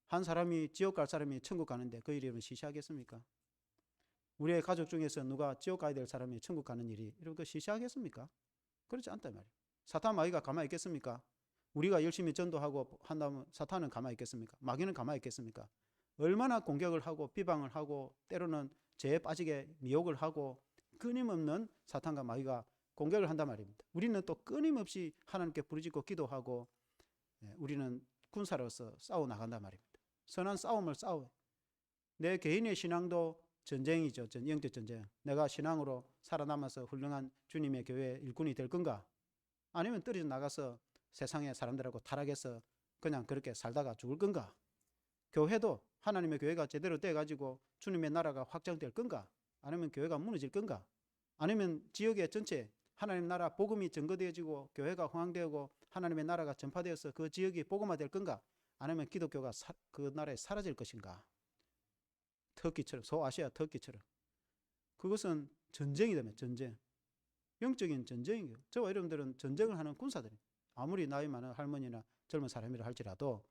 한 사람이 지옥 갈 사람이 천국 가는데 그 일이 시시하겠습니까? 우리의 가족 중에서 누가 지옥 가야 될 사람이 천국 가는 일이 이렇게 시시하겠습니까? 그렇지 않단 말이에요. 사탄 마귀가 가만히 있겠습니까? 우리가 열심히 전도하고 한다면 사탄은 가만히 있겠습니까? 마귀는 가만히 있겠습니까? 얼마나 공격을 하고 비방을 하고 때로는 죄에 빠지게 미혹을 하고 끊임없는 사탄과 마귀가 공격을 한단 말입니다. 우리는 또 끊임없이 하나님께 부르짖고 기도하고 우리는 군사로서 싸워 나간단 말입니다. 선한 싸움을 싸워. 내 개인의 신앙도 전쟁이죠. 영적 전쟁. 내가 신앙으로 살아남아서 훌륭한 주님의 교회 일꾼이 될 건가? 아니면 떨어져 나가서 세상의 사람들하고 타락해서 그냥 그렇게 살다가 죽을 건가? 교회도 하나님의 교회가 제대로 돼가지고 주님의 나라가 확장될 건가? 아니면 교회가 무너질 건가? 아니면 지역의 전체 하나님 나라 복음이 증거되어지고 교회가 흥황되고 하나님의 나라가 전파되어서 그 지역이 복음화될 건가? 아니면 기독교가 그 나라에 사라질 것인가? 터키처럼, 소아시아 터키처럼. 그것은 전쟁이 되면 전쟁. 영적인 전쟁이에요. 저와 여러분들은 전쟁을 하는 군사들이에요. 아무리 나이 많은 할머니나 젊은 사람이라 할지라도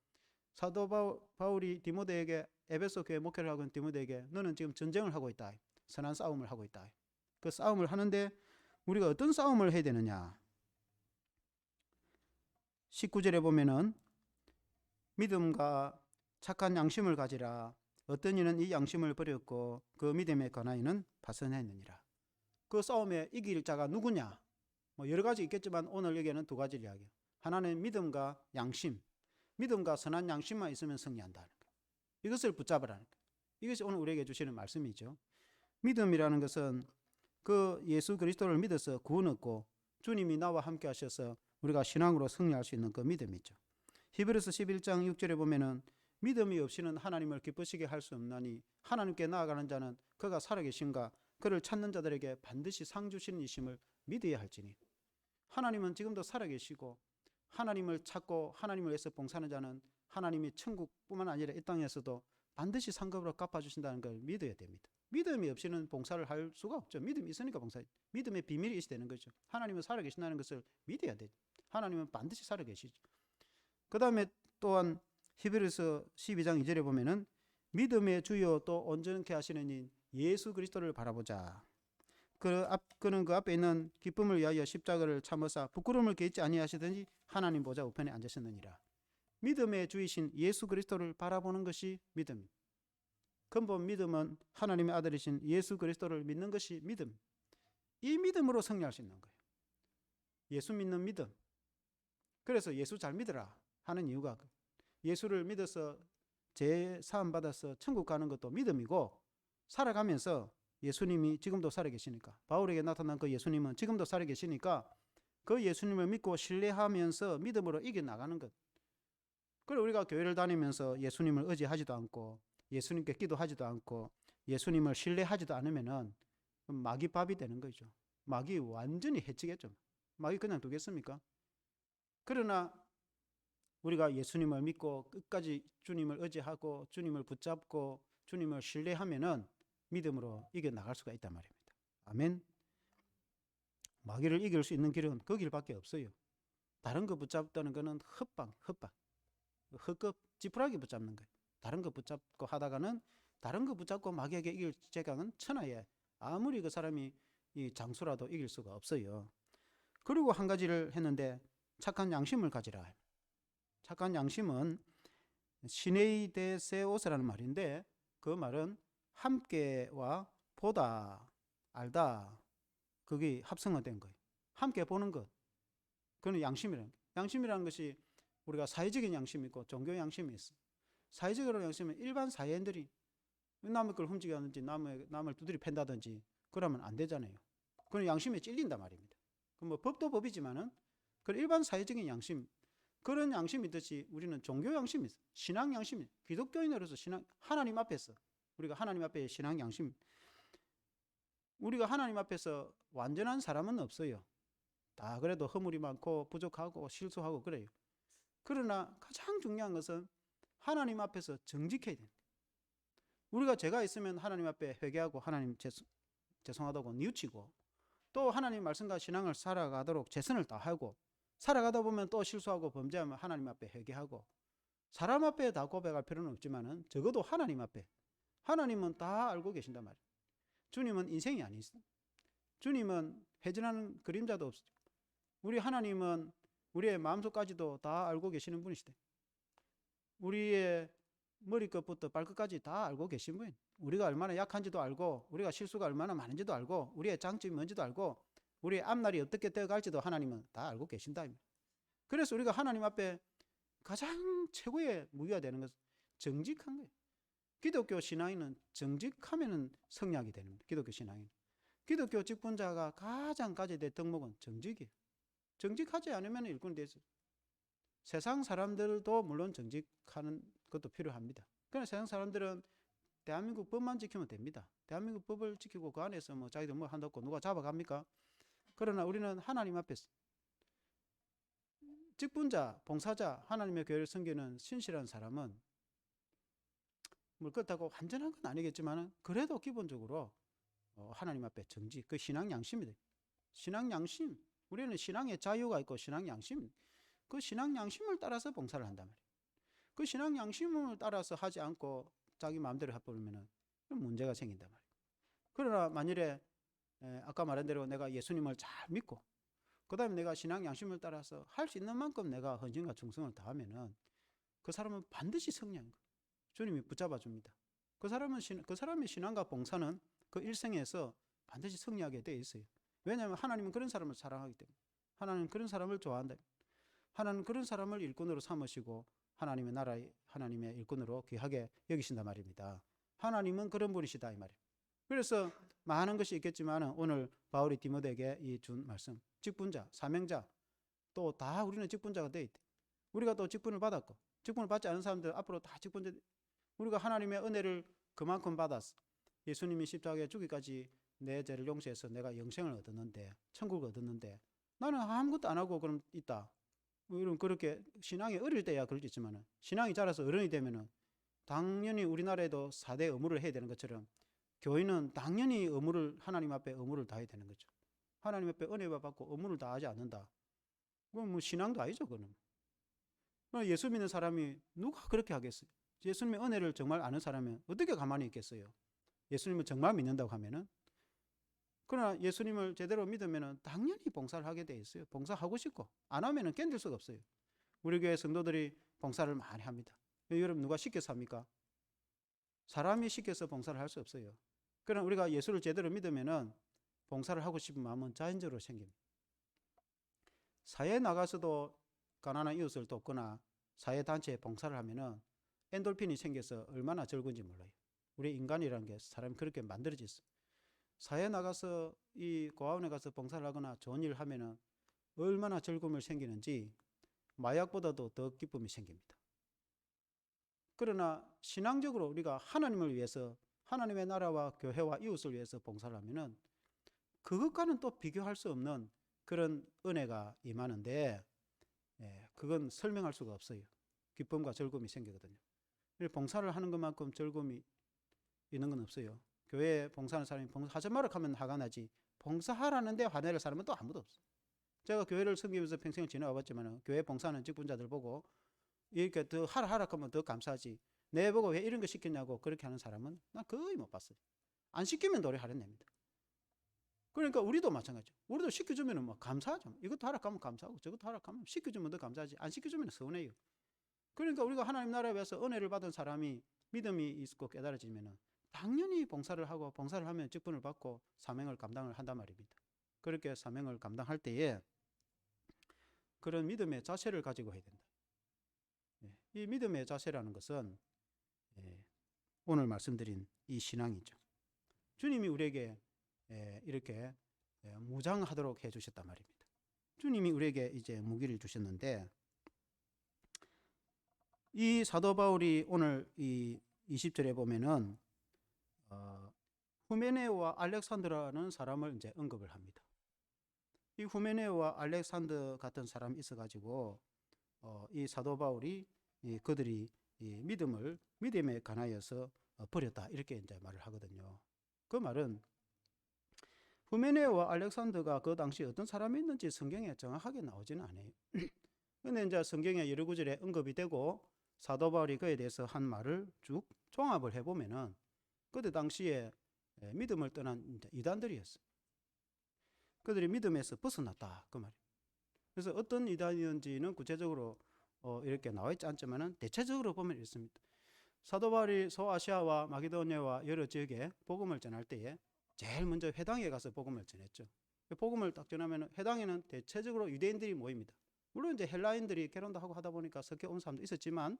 사도 바울이 디모데에게, 에베소 교회 목회를 하고 있는 디모데에게 너는 지금 전쟁을 하고 있다. 선한 싸움을 하고 있다. 그 싸움을 하는데 우리가 어떤 싸움을 해야 되느냐? 19절에 보면은 믿음과 착한 양심을 가지라. 어떤 이는 이 양심을 버렸고 그 믿음에 관하여는 파선했느니라. 그 싸움에 이길 자가 누구냐? 뭐 여러 가지 있겠지만 오늘 여기에는 두 가지를 이야기해요. 하나는 믿음과 양심. 믿음과 선한 양심만 있으면 승리한다는 거예요. 이것을 붙잡으라는 거예요. 이것이 오늘 우리에게 주시는 말씀이죠. 믿음이라는 것은 그 예수 그리스도를 믿어서 구원 얻고 주님이 나와 함께 하셔서 우리가 신앙으로 승리할 수 있는 그 믿음이죠. 히브리서 11장 6절에 보면은 믿음이 없이는 하나님을 기쁘시게 할 수 없나니 하나님께 나아가는 자는 그가 살아계신가 그를 찾는 자들에게 반드시 상 주시는 이심을 믿어야 할지니. 하나님은 지금도 살아계시고 하나님을 찾고 하나님을 위해서 봉사하는 자는 하나님이 천국뿐만 아니라 이 땅에서도 반드시 상급으로 갚아주신다는 걸 믿어야 됩니다. 믿음이 없이는 봉사를 할 수가 없죠. 믿음이 있으니까 봉사. 믿음의 비밀이 있어야 되는 거죠. 하나님은 살아계신다는 것을 믿어야 돼요. 하나님은 반드시 살아계시죠. 그 다음에 또한 히브리서 12장 2절에 보면은 믿음의 주요 또 온전케 하시는 인 예수 그리스도를 바라보자. 그는 그 앞에 있는 기쁨을 위하여 십자가를 참으사 부끄러움을 개의치 아니하시더니 하나님 보좌 우편에 앉으셨느니라. 믿음의 주이신 예수 그리스도를 바라보는 것이 믿음. 근본 믿음은 하나님의 아들이신 예수 그리스도를 믿는 것이 믿음. 이 믿음으로 승리할 수 있는 거예요. 예수 믿는 믿음. 그래서 예수 잘 믿으라 하는 이유가 예수를 믿어서 죄 사함 받아서 천국 가는 것도 믿음이고 살아가면서 예수님이 지금도 살아계시니까 바울에게 나타난 그 예수님은 지금도 살아계시니까 그 예수님을 믿고 신뢰하면서 믿음으로 이겨나가는 것. 그리고 우리가 교회를 다니면서 예수님을 의지하지도 않고 예수님께 기도하지도 않고 예수님을 신뢰하지도 않으면은 마귀 밥이 되는 거죠. 마귀 완전히 해치겠죠. 마귀 그냥 두겠습니까? 그러나 우리가 예수님을 믿고 끝까지 주님을 의지하고 주님을 붙잡고 주님을 신뢰하면은 믿음으로 이겨나갈 수가 있단 말입니다. 아멘. 마귀를 이길 수 있는 길은 그 길밖에 없어요. 다른 거 붙잡다는 거는 헛방, 헛급 지푸라기 붙잡는 거예요. 다른 거 붙잡고 하다가는 다른 거 붙잡고 마귀에게 이길 제각은 천하에 아무리 그 사람이 이 장수라도 이길 수가 없어요. 그리고 한 가지를 했는데 착한 양심을 가지라. 착한 양심은 시네이데세오스라는 말인데 그 말은 함께와 보다, 알다, 그게 합성화된 거예요. 함께 보는 것, 그건 양심이라는 거예요. 양심이라는 것이 우리가 사회적인 양심이 있고 종교 양심이 있어. 사회적으로 양심은 일반 사회인들이 남의 걸 훔치게 남을 두드려 팬다든지 그러면 안 되잖아요. 그건 양심에 찔린단 말입니다. 뭐 법도 법이지만은 그 일반 사회적인 양심, 그런 양심이 있듯이 우리는 종교 양심이 있어. 신앙 양심이, 기독교인으로서 신앙, 하나님 앞에서 우리가 하나님 앞에 신앙 양심, 우리가 하나님 앞에서 완전한 사람은 없어요. 다 그래도 허물이 많고 부족하고 실수하고 그래요. 그러나 가장 중요한 것은 하나님 앞에서 정직해야 됩니다. 우리가 죄가 있으면 하나님 앞에 회개하고 하나님 죄송하다고 뉘우치고 또 하나님 말씀과 신앙을 살아가도록 최선을 다하고 살아가다 보면 또 실수하고 범죄하면 하나님 앞에 회개하고 사람 앞에 다 고백할 필요는 없지만은 적어도 하나님 앞에 하나님은 다 알고 계신단 말이에요. 주님은 인생이 아니시다. 주님은 회전하는 그림자도 없어요. 우리 하나님은 우리의 마음속까지도 다 알고 계시는 분이시대. 우리의 머리끝부터 발끝까지 다 알고 계신 분. 우리가 얼마나 약한지도 알고 우리가 실수가 얼마나 많은지도 알고 우리의 장점이 뭔지도 알고 우리의 앞날이 어떻게 되어갈지도 하나님은 다 알고 계신다. 그래서 우리가 하나님 앞에 가장 최고의 무기가 되는 것은 정직한 거예요. 기독교 신앙인은 정직하면 성약이 되는 거예요. 기독교 신앙인. 기독교 직분자가 가장 가져야 될 덕목은 정직이에요. 정직하지 않으면 일꾼이 되죠. 세상 사람들도 물론 정직하는 것도 필요합니다. 그러나 세상 사람들은 대한민국 법만 지키면 됩니다. 대한민국 법을 지키고 그 안에서 뭐 자기들 뭐 한다고 누가 잡아갑니까? 그러나 우리는 하나님 앞에서 직분자, 봉사자, 하나님의 교회를 섬기는 신실한 사람은 뭐 그렇다고 완전한 건 아니겠지만 그래도 기본적으로 하나님 앞에 정직, 그 신앙 양심이다. 신앙 양심, 우리는 신앙의 자유가 있고 신앙 양심, 그 신앙 양심을 따라서 봉사를 한단 말이에요. 그 신앙 양심을 따라서 하지 않고 자기 마음대로 해버리면 문제가 생긴단 말이에요. 그러나 만일에 아까 말한 대로 내가 예수님을 잘 믿고 그 다음에 내가 신앙 양심을 따라서 할 수 있는 만큼 내가 헌신과 충성을 다하면은 그 사람은 반드시 승리하는 거예요. 주님이 붙잡아 줍니다. 그 사람의 신앙과 봉사는 그 일생에서 반드시 승리하게 되어 있어요. 왜냐하면 하나님은 그런 사람을 사랑하기 때문에, 하나님은 그런 사람을 좋아한다. 하나님은 그런 사람을 일꾼으로 삼으시고 하나님의 나라의 하나님의 일꾼으로 귀하게 여기신단 말입니다. 하나님은 그런 분이시다 이 말이에요. 그래서 많은 것이 있겠지만 오늘 바울이 디모데에게 준 말씀, 직분자, 사명자, 또 다 우리는 직분자가 되어 있대. 우리가 또 직분을 받았고 직분을 받지 않은 사람들 앞으로 다 직분자. 우리가 하나님의 은혜를 그만큼 받았어. 예수님이 십자가에 죽기까지 내 죄를 용서해서 내가 영생을 얻었는데, 천국을 얻었는데 나는 아무것도 안 하고 그럼 있다. 우리는 그렇게 신앙이 어릴 때야 그럴 수 있지만 신앙이 자라서 어른이 되면은 당연히 우리나라에도 4대 의무를 해야 되는 것처럼 교인은 당연히 하나님 앞에 의무를 다해야 되는 거죠. 하나님 앞에 은혜를 받고 의무를 다하지 않는다. 그건 뭐 신앙도 아니죠, 그거는. 예수 믿는 사람이 누가 그렇게 하겠어요? 예수님의 은혜를 정말 아는 사람은 어떻게 가만히 있겠어요? 예수님을 정말 믿는다고 하면은. 그러나 예수님을 제대로 믿으면은 당연히 봉사를 하게 돼 있어요. 봉사하고 싶고 안 하면은 견딜 수가 없어요. 우리 교회 성도들이 봉사를 많이 합니다. 여러분 누가 시켜서 합니까? 사람이 시켜서 봉사를 할 수 없어요. 그러나 우리가 예수를 제대로 믿으면은 봉사를 하고 싶은 마음은 자연적으로 생깁니다. 사회에 나가서도 가난한 이웃을 돕거나 사회단체에 봉사를 하면은 엔돌핀이 생겨서 얼마나 즐거운지 몰라요. 우리 인간이라는 게 사람이 그렇게 만들어져 있어요. 사회에 나가서 이 고아원에 가서 봉사를 하거나 좋은 일을 하면은 얼마나 즐거움을 생기는지 마약보다도 더 기쁨이 생깁니다. 그러나 신앙적으로 우리가 하나님을 위해서 하나님의 나라와 교회와 이웃을 위해서 봉사를 하면은 그것과는 또 비교할 수 없는 그런 은혜가 임하는데, 그건 설명할 수가 없어요. 기쁨과 즐거움이 생기거든요. 봉사를 하는 것만큼 즐거움이 있는 건 없어요. 교회에 봉사하는 사람이 봉사하지 마라 하면 화가 나지, 봉사하라는데 화내는 사람은 또 아무도 없어요. 제가 교회를 섬기면서 평생을 지내와 봤지만 교회 봉사하는 직분자들 보고 이렇게 더 하라 하면 더 감사하지, 내 보고 왜 이런 거 시켰냐고 그렇게 하는 사람은 난 거의 못 봤어요. 안 시키면 노래하는 냅니다. 그러니까 우리도 마찬가지죠. 우리도 시켜주면 뭐 감사하죠. 이것도 하라 하면 감사하고 저것도 하라 하면 시켜주면 더 감사하지, 안 시켜주면 서운해요. 그러니까 우리가 하나님 나라에 와서 은혜를 받은 사람이 믿음이 있고 깨달아지면 당연히 봉사를 하고, 봉사를 하면 직분을 받고 사명을 감당을 한단 말입니다. 그렇게 사명을 감당할 때에 그런 믿음의 자세를 가지고 해야 된다. 이 믿음의 자세라는 것은 오늘 말씀드린 이 신앙이죠. 주님이 우리에게 이렇게 무장하도록 해주셨단 말입니다. 주님이 우리에게 이제 무기를 주셨는데, 이 사도 바울이 오늘 이 20절에 보면은 후메네오와 알렉산드라는 사람을 이제 언급을 합니다. 이 후메네오와 알렉산드 같은 사람이 있어가지고 이 사도 바울이 그들이 이 믿음에 관하여서 버렸다, 이렇게 이제 말을 하거든요. 그 말은 후메네오와 알렉산드가 그 당시 어떤 사람이 있는지 성경에 정확하게 나오지는 않아요. 근데 이제 성경에 여러 구절에 언급이 되고 사도 바울이 그에 대해서 한 말을 쭉 종합을 해보면은 그때 당시에 믿음을 떠난 이단들이었어요. 그들이 믿음에서 벗어났다, 그 말이에요. 그래서 어떤 이단이었는지는 구체적으로 이렇게 나와 있지 않지만은 대체적으로 보면 이렇습니다. 사도 바울이 소아시아와 마게도냐와 여러 지역에 복음을 전할 때에 제일 먼저 회당에 가서 복음을 전했죠. 복음을 딱 전하면 회당에는 대체적으로 유대인들이 모입니다. 물론 이제 헬라인들이 결혼도 하고 하다 보니까 섞여 온 사람도 있었지만,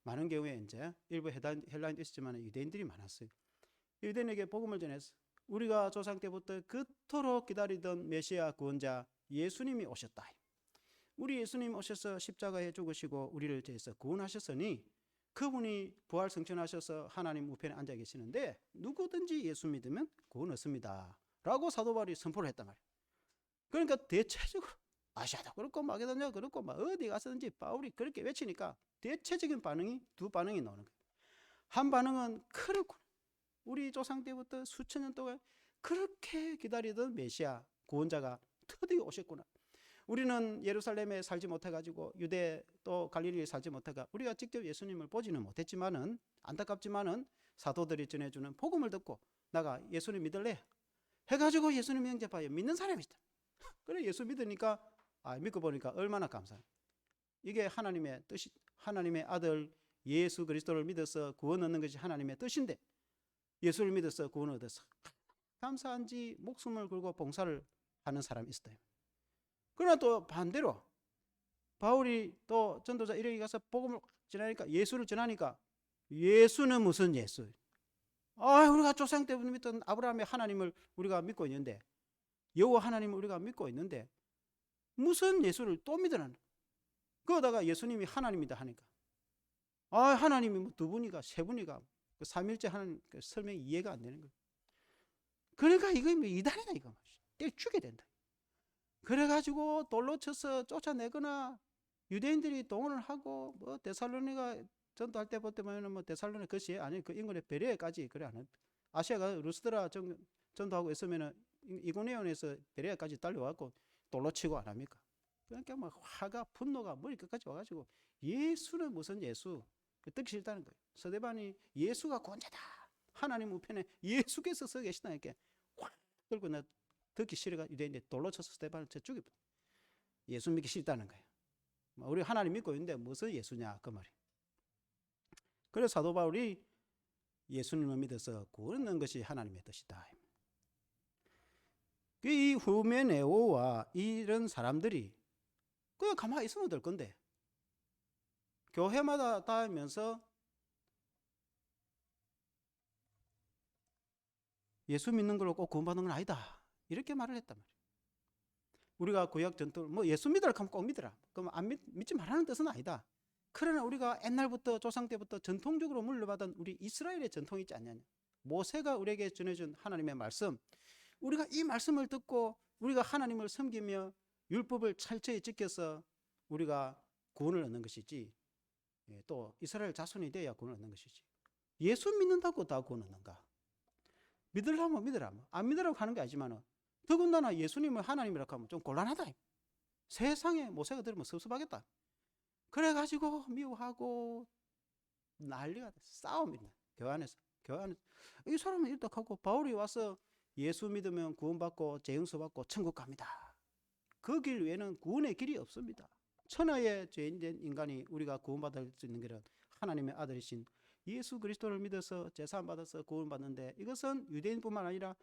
많은 경우에 이제 일부 헬라인도 있었지만 유대인들이 많았어요. 유대인에게 복음을 전해서 우리가 조상 때부터 그토록 기다리던 메시아 구원자 예수님이 오셨다. 우리 예수님 오셔서 십자가에 죽으시고 우리를 위해서 구원하셨으니 그분이 부활 승천하셔서 하나님 우편에 앉아 계시는데 누구든지 예수 믿으면 구원 얻습니다 라고 사도 바울이 선포를 했단 말이에요. 그러니까 대체적으로 아시아도 그렇고 마게도냐 그렇고 막 어디 가서든지 바울이 그렇게 외치니까 대체적인 반응이 두 반응이 나오는 거예요. 한 반응은 그렇구나, 우리 조상 때부터 수천 년 동안 그렇게 기다리던 메시아 구원자가 드디어 오셨구나. 우리는 예루살렘에 살지 못해가지고 유대 또 갈릴리에 살지 못해가 우리가 직접 예수님을 보지는 못했지만은, 안타깝지만은 사도들이 전해주는 복음을 듣고 나가 예수님 믿을래 해가지고 예수님 영접하여 믿는 사람이 있다. 그래 예수 믿으니까 믿고 보니까 얼마나 감사해. 이게 하나님의 뜻이, 하나님의 아들 예수 그리스도를 믿어서 구원 얻는 것이 하나님의 뜻인데 예수를 믿어서 구원 얻어서 감사한지 목숨을 걸고 봉사를 하는 사람이 있어요. 그러나 또 반대로 바울이 또 전도자 이력에 가서 복음을 전하니까, 예수를 전하니까 예수는 무슨 예수? 우리가 조상 때부터 믿던 아브라함의 하나님을 우리가 믿고 있는데, 여호와 하나님을 우리가 믿고 있는데 무슨 예수를 또 믿으라는 거야. 그러다가 예수님이 하나님이다 하니까 하나님이 뭐 두 분이가 세 분이가 그 삼일째 하는 그 설명이 이해가 안 되는 거예요. 그러니까 이거 뭐 이단이다, 이거 때려치게 된다. 그래가지고 돌로 쳐서 쫓아내거나 유대인들이 동원을 하고 뭐 데살로니가 전도할 때 보면 뭐 데살로니 그시 아니 그 인근의 베레아까지 그래 하는, 아시아가 루스드라 전도하고 있으면은 이고니온에서 베레아까지 달려와갖고 돌로 치고 안 합니까? 그러니까 막 화가 분노가 머리 끝까지 와가지고 예수는 무슨 예수, 듣기 싫다는 거예요. 스데반이 예수가 구원자다, 하나님 우편에 예수께서 서 계시다 이렇게 확 들고 나 듣기 싫어가 유대인들 돌로 쳐서 스데반을 쳐 죽여. 예수 믿기 싫다는 거예요. 우리 하나님 믿고 있는데 무슨 예수냐 그 말이에요. 그래서 사도 바울이 예수님을 믿어서 구원 얻는 것이 하나님의 뜻이다. 이 후메네오와 이런 사람들이 그냥 가만히 있으면 될 건데 교회마다 다니면서 예수 믿는 걸로 꼭 구원받는 건 아니다 이렇게 말을 했단 말이에요. 우리가 구약 전통 뭐 예수 믿으라 하면 꼭 믿으라, 그럼 안 믿지 말라는 뜻은 아니다. 그러나 우리가 옛날부터 조상 때부터 전통적으로 물려받은 우리 이스라엘의 전통이 있지 않냐, 모세가 우리에게 전해준 하나님의 말씀, 우리가 이 말씀을 듣고 우리가 하나님을 섬기며 율법을 철저히 지켜서 우리가 구원을 얻는 것이지, 또 이스라엘 자손이 되어야 구원을 얻는 것이지, 예수 믿는다고 다 구원 얻는가? 믿으려면 믿으라, 안 믿으라고 하는 게 아니지만, 더군다나 예수님을 하나님이라고 하면 좀 곤란하다. 세상에 모세가 들으면 섭섭하겠다. 그래가지고 미워하고 난리가 돼. 싸움이다. 교회 안에서. 이 사람은 일떡하고 바울이 와서 예수 믿으면 구원받고 재용서 받고 천국 갑니다. 그 길 외에는 구원의 길이 없습니다. 천하의 죄인된 인간이 우리가 구원받을 수 있는 길은 하나님의 아들이신 예수 그리스도를 믿어서 제사 받아서 구원받는데, 이것은 유대인뿐만 아니라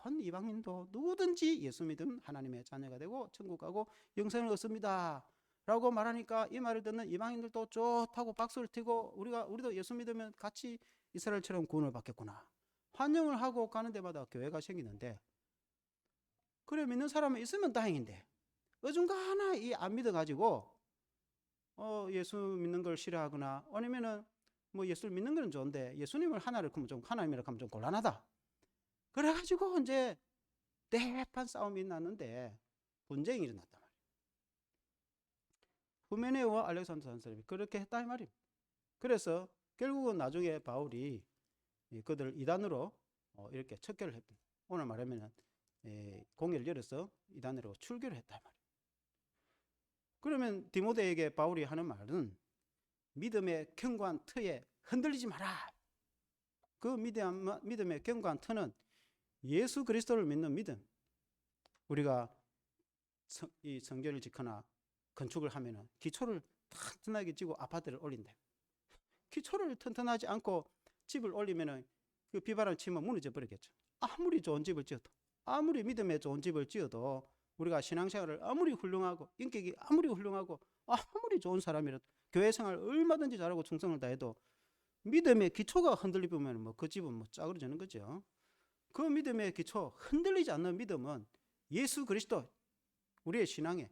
온 이방인도 누구든지 예수 믿으면 하나님의 자녀가 되고 천국 가고 영생을 얻습니다 라고 말하니까, 이 말을 듣는 이방인들도 좋다고 박수를 치고 우리도 예수 믿으면 같이 이스라엘처럼 구원을 받겠구나 환영을 하고 가는 데마다 교회가 생기는데, 그래 믿는 사람은 있으면 다행인데 어중간하 이 안 믿어가지고 예수 믿는 걸 싫어하거나, 아니면은 뭐 예수를 믿는 건 좋은데 예수님을 하나님이라 하면 좀 곤란하다. 그래가지고 이제 대판 싸움이 났는데 분쟁이 일어났단 말이에요. 후메네오와 알렉산더 한 사람이 그렇게 했다 이 말입니다. 그래서 결국은 나중에 바울이 그들을 이단으로 이렇게 척결을 했다. 오늘 말하면 공회를 열어서 이단으로 출교를 했다 이 말이에요. 그러면 디모데에게 바울이 하는 말은, 믿음의 견고한 터에 흔들리지 마라. 그 믿음의 견고한 터는 예수 그리스도를 믿는 믿음. 우리가 이 성전을 짓거나 건축을 하면은 기초를 튼튼하게 지고 아파트를 올린다. 기초를 튼튼하지 않고 집을 올리면은 그 비바람 치면 무너져 버리겠죠. 아무리 좋은 집을 지어도, 아무리 믿음에 좋은 집을 지어도, 우리가 신앙생활을 아무리 훌륭하고 인격이 아무리 훌륭하고 아무리 좋은 사람이라도, 교회 생활 얼마든지 잘하고 충성을 다해도 믿음의 기초가 흔들리면 뭐 그 집은 뭐 짜그러지는 거죠. 그 믿음의 기초, 흔들리지 않는 믿음은 예수 그리스도, 우리의 신앙에,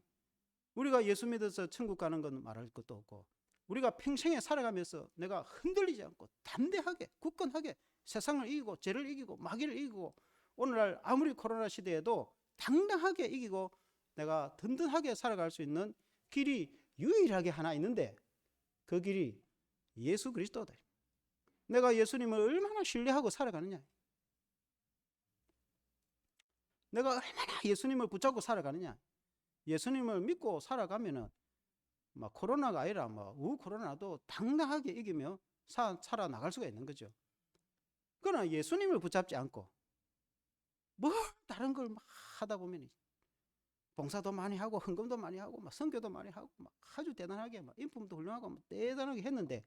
우리가 예수 믿어서 천국 가는 건 말할 것도 없고, 우리가 평생에 살아가면서 내가 흔들리지 않고 담대하게 굳건하게 세상을 이기고 죄를 이기고 마귀를 이기고, 오늘날 아무리 코로나 시대에도 당당하게 이기고 내가 든든하게 살아갈 수 있는 길이 유일하게 하나 있는데, 그 길이 예수 그리스도다. 내가 예수님을 얼마나 신뢰하고 살아가느냐, 내가 얼마나 예수님을 붙잡고 살아가느냐. 예수님을 믿고 살아가면은 막 코로나가 아니라 뭐 코로나도 당당하게 이기며 살아나갈 수가 있는 거죠. 그러나 예수님을 붙잡지 않고 뭘 다른 걸 막 하다 보면 봉사도 많이 하고 헌금도 많이 하고 막 선교도 많이 하고 막 아주 대단하게 막 인품도 훌륭하고 막 대단하게 했는데,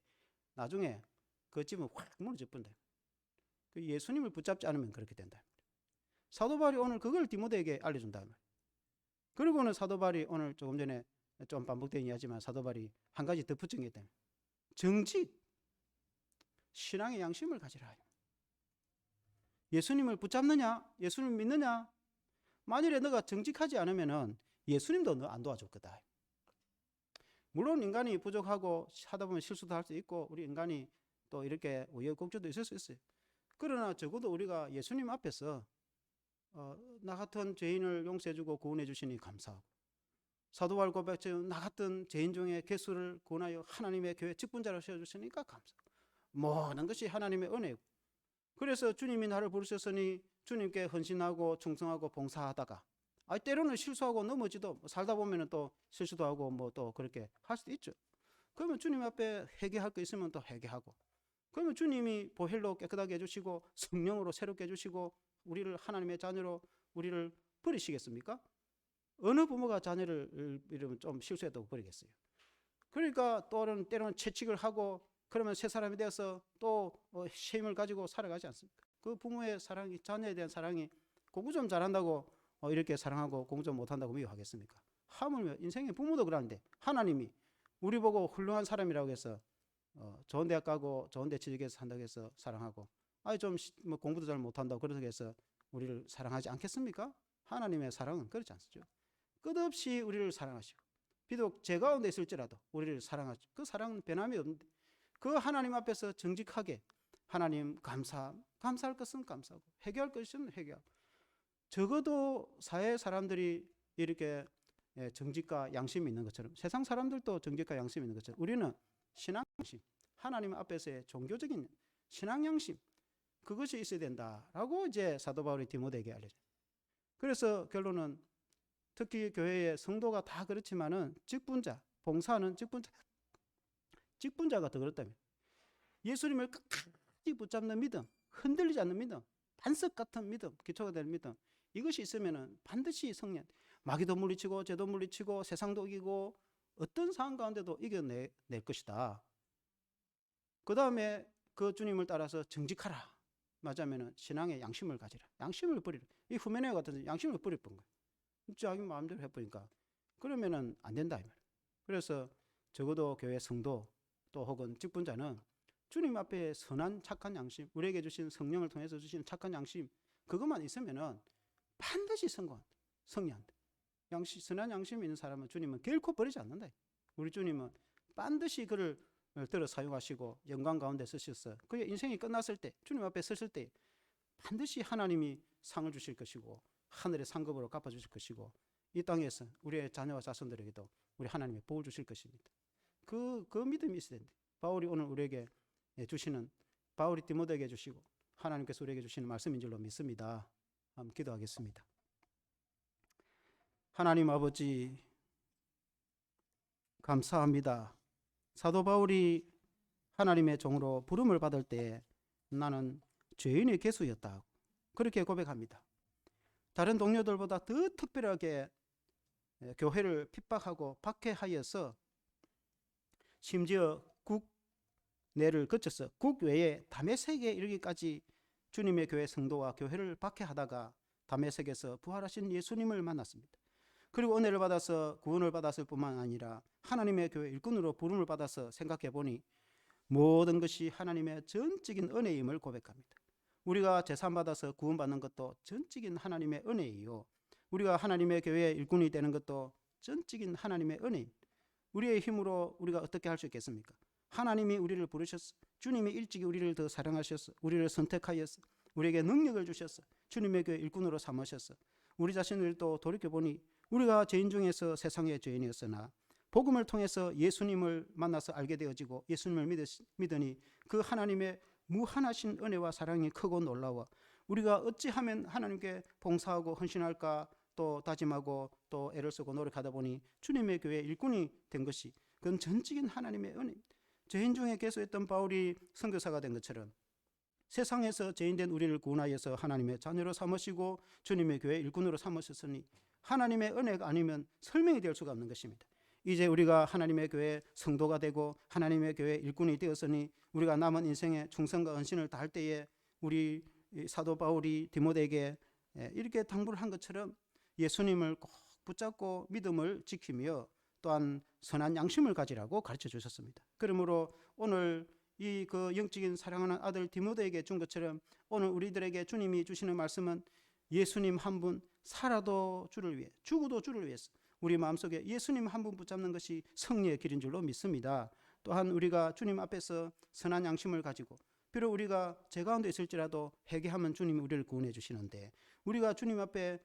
나중에 그 집은 확 무너져 버린다. 그 예수님을 붙잡지 않으면 그렇게 된다. 사도 바울이 오늘 그걸 디모데에게 알려준다. 그리고는 사도 바울이 오늘 조금 전에 좀 반복된 이야기지만, 사도 바울이 한 가지 덧붙인 게 있다. 정직, 신앙의 양심을 가지라. 예수님을 붙잡느냐, 예수님을 믿느냐. 만일에 너가 정직하지 않으면은 예수님도 너 안 도와줄 거다. 물론 인간이 부족하고 하다 보면 실수도 할 수 있고, 우리 인간이 또 이렇게 우여곡절도 있을 수 있어요. 그러나 적어도 우리가 예수님 앞에서 나 같은 죄인을 용서해주고 구원해 주시니 감사하고, 사도 바울 고백처럼 나 같은 죄인 중에 개수를 구원하여 하나님의 교회 직분자로 세워주시니까 감사하고, 모든 것이 하나님의 은혜고, 그래서 주님이 나를 부르셨으니 주님께 헌신하고 충성하고 봉사하다가, 때로는 실수하고 넘어지도, 살다 보면 또 실수도 하고 뭐 또 그렇게 할 수도 있죠. 그러면 주님 앞에 회개할 거 있으면 또 회개하고, 그러면 주님이 보혈로 깨끗하게 해주시고 성령으로 새롭게 해주시고 우리를 하나님의 자녀로 우리를 버리시겠습니까? 어느 부모가 자녀를 이러면 좀 실수해도 버리겠어요? 그러니까 때로는 채찍을 하고, 그러면 새 사람이 되어서 또 쉼을 가지고 살아가지 않습니까? 그 부모의 사랑이, 자녀에 대한 사랑이 공부 좀 잘한다고 이렇게 사랑하고 공부 좀 못한다고 미워하겠습니까? 하물며 인생의 부모도 그러는데, 하나님이 우리 보고 훌륭한 사람이라고 해서 좋은 대학 가고 좋은 데 취직해서 산다고 해서 사랑하고, 좀 뭐 공부도 잘 못한다고 그렇게 해서 우리를 사랑하지 않겠습니까? 하나님의 사랑은 그렇지 않죠. 끝없이 우리를 사랑하시고, 비록 죄 가운데 있을지라도 우리를 사랑하시고, 그 사랑은 변함이 없는데, 그 하나님 앞에서 정직하게 하나님 감사할 것은 감사하고 회개할 것은 회개하고, 적어도 사회 사람들이 이렇게 정직과 양심이 있는 것처럼 세상 사람들도 정직과 양심이 있는 것처럼 우리는 신앙 양심, 하나님 앞에서의 종교적인 신앙 양심, 그것이 있어야 된다라고 이제 사도 바울이 디모데에게 알려줘요. 그래서 결론은 특히 교회의 성도가 다 그렇지만은 직분자, 봉사하는 직분자가 더 그렇다면 예수님을 끝까지 붙잡는 믿음, 흔들리지 않는 믿음, 반석 같은 믿음, 기초가 될 믿음, 이것이 있으면은 반드시 성령, 마귀도 물리치고 죄도 물리치고 세상도 이기고 어떤 상황 가운데도 이겨낼 것이다. 그 다음에 그 주님을 따라서 정직하라. 맞으면은 신앙의 양심을 가지라. 양심을 버리라. 이 후메네오 같은 양심을 버릴 뻔 거예요. 자기 마음대로 해보니까 그러면은 안 된다 이 말이에요. 그래서 적어도 교회 성도 또 혹은 직분자는 주님 앞에 선한 착한 양심, 우리에게 주신 성령을 통해서 주신 착한 양심, 그것만 있으면은 반드시 승리한다. 선한 양심이 있는 사람은 주님은 결코 버리지 않는다. 우리 주님은 반드시 그를 들어 사용하시고 영광 가운데 쓰셨어. 그의 인생이 끝났을 때, 주님 앞에 섰을 때 반드시 하나님이 상을 주실 것이고 하늘의 상급으로 갚아주실 것이고 이 땅에서 우리의 자녀와 자손들에게도 우리 하나님의 복을 주실 것입니다. 그 믿음이 있어야 된다. 바울이 오늘 우리에게 주시는, 바울이 디모데에게 주시고 하나님께서 우리에게 주시는 말씀인 줄로 믿습니다. 한번 기도하겠습니다. 하나님 아버지 감사합니다. 사도 바울이 하나님의 종으로 부름을 받을 때 나는 죄인의 개수였다, 그렇게 고백합니다. 다른 동료들보다 더 특별하게 교회를 핍박하고 박해하여서 심지어 국내를 거쳐서 국외에 다메섹에 이르기까지 주님의 교회 성도와 교회를 박해하다가 다메섹에서 부활하신 예수님을 만났습니다. 그리고 은혜를 받아서 구원을 받았을 뿐만 아니라 하나님의 교회 일꾼으로 부름을 받아서 생각해보니 모든 것이 하나님의 전적인 은혜임을 고백합니다. 우리가 제사받아서 구원받는 것도 전적인 하나님의 은혜이요, 우리가 하나님의 교회의 일꾼이 되는 것도 전적인 하나님의 은혜입니다. 우리의 힘으로 우리가 어떻게 할 수 있겠습니까? 하나님이 우리를 부르셨어. 주님이 일찍이 우리를 더 사랑하셨어. 우리를 선택하였어. 우리에게 능력을 주셨어. 주님의 교회 일꾼으로 삼으셨어. 우리 자신을 또 돌이켜보니 우리가 죄인 중에서 세상의 죄인이었으나 복음을 통해서 예수님을 만나서 알게 되어지고 예수님을 믿으니 그 하나님의 무한하신 은혜와 사랑이 크고 놀라워 우리가 어찌하면 하나님께 봉사하고 헌신할까 또 다짐하고 또 애를 쓰고 노력하다 보니 주님의 교회 일꾼이 된 것이, 그건 전적인 하나님의 은혜입니다. 죄인 중에 개수했던 바울이 선교사가 된 것처럼 세상에서 죄인된 우리를 구원하여서 하나님의 자녀로 삼으시고 주님의 교회 일꾼으로 삼으셨으니 하나님의 은혜가 아니면 설명이 될 수가 없는 것입니다. 이제 우리가 하나님의 교회 성도가 되고 하나님의 교회 일꾼이 되었으니 우리가 남은 인생의 충성과 헌신을 다할 때에 우리 사도 바울이 디모데에게 이렇게 당부를 한 것처럼 예수님을 꼭 붙잡고 믿음을 지키며 또한 선한 양심을 가지라고 가르쳐 주셨습니다. 그러므로 오늘 이 그 영적인 사랑하는 아들 디모데에게 준 것처럼 오늘 우리들에게 주님이 주시는 말씀은 예수님 한 분, 살아도 주를 위해, 죽어도 주를 위해서 우리 마음속에 예수님 한 분 붙잡는 것이 승리의 길인 줄로 믿습니다. 또한 우리가 주님 앞에서 선한 양심을 가지고 비록 우리가 죄 가운데 있을지라도 회개하면 주님이 우리를 구원해 주시는데 우리가 주님 앞에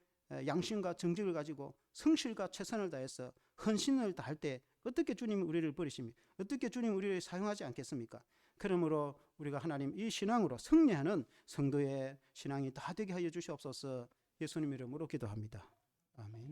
양심과 정직을 가지고 성실과 최선을 다해서 헌신을 다할 때 어떻게 주님이 우리를 버리십니까? 어떻게 주님이 우리를 사용하지 않겠습니까? 그러므로 우리가 하나님 이 신앙으로 승리하는 성도의 신앙이 다 되게 하여 주시옵소서. 예수님 이름으로 기도합니다. 아멘.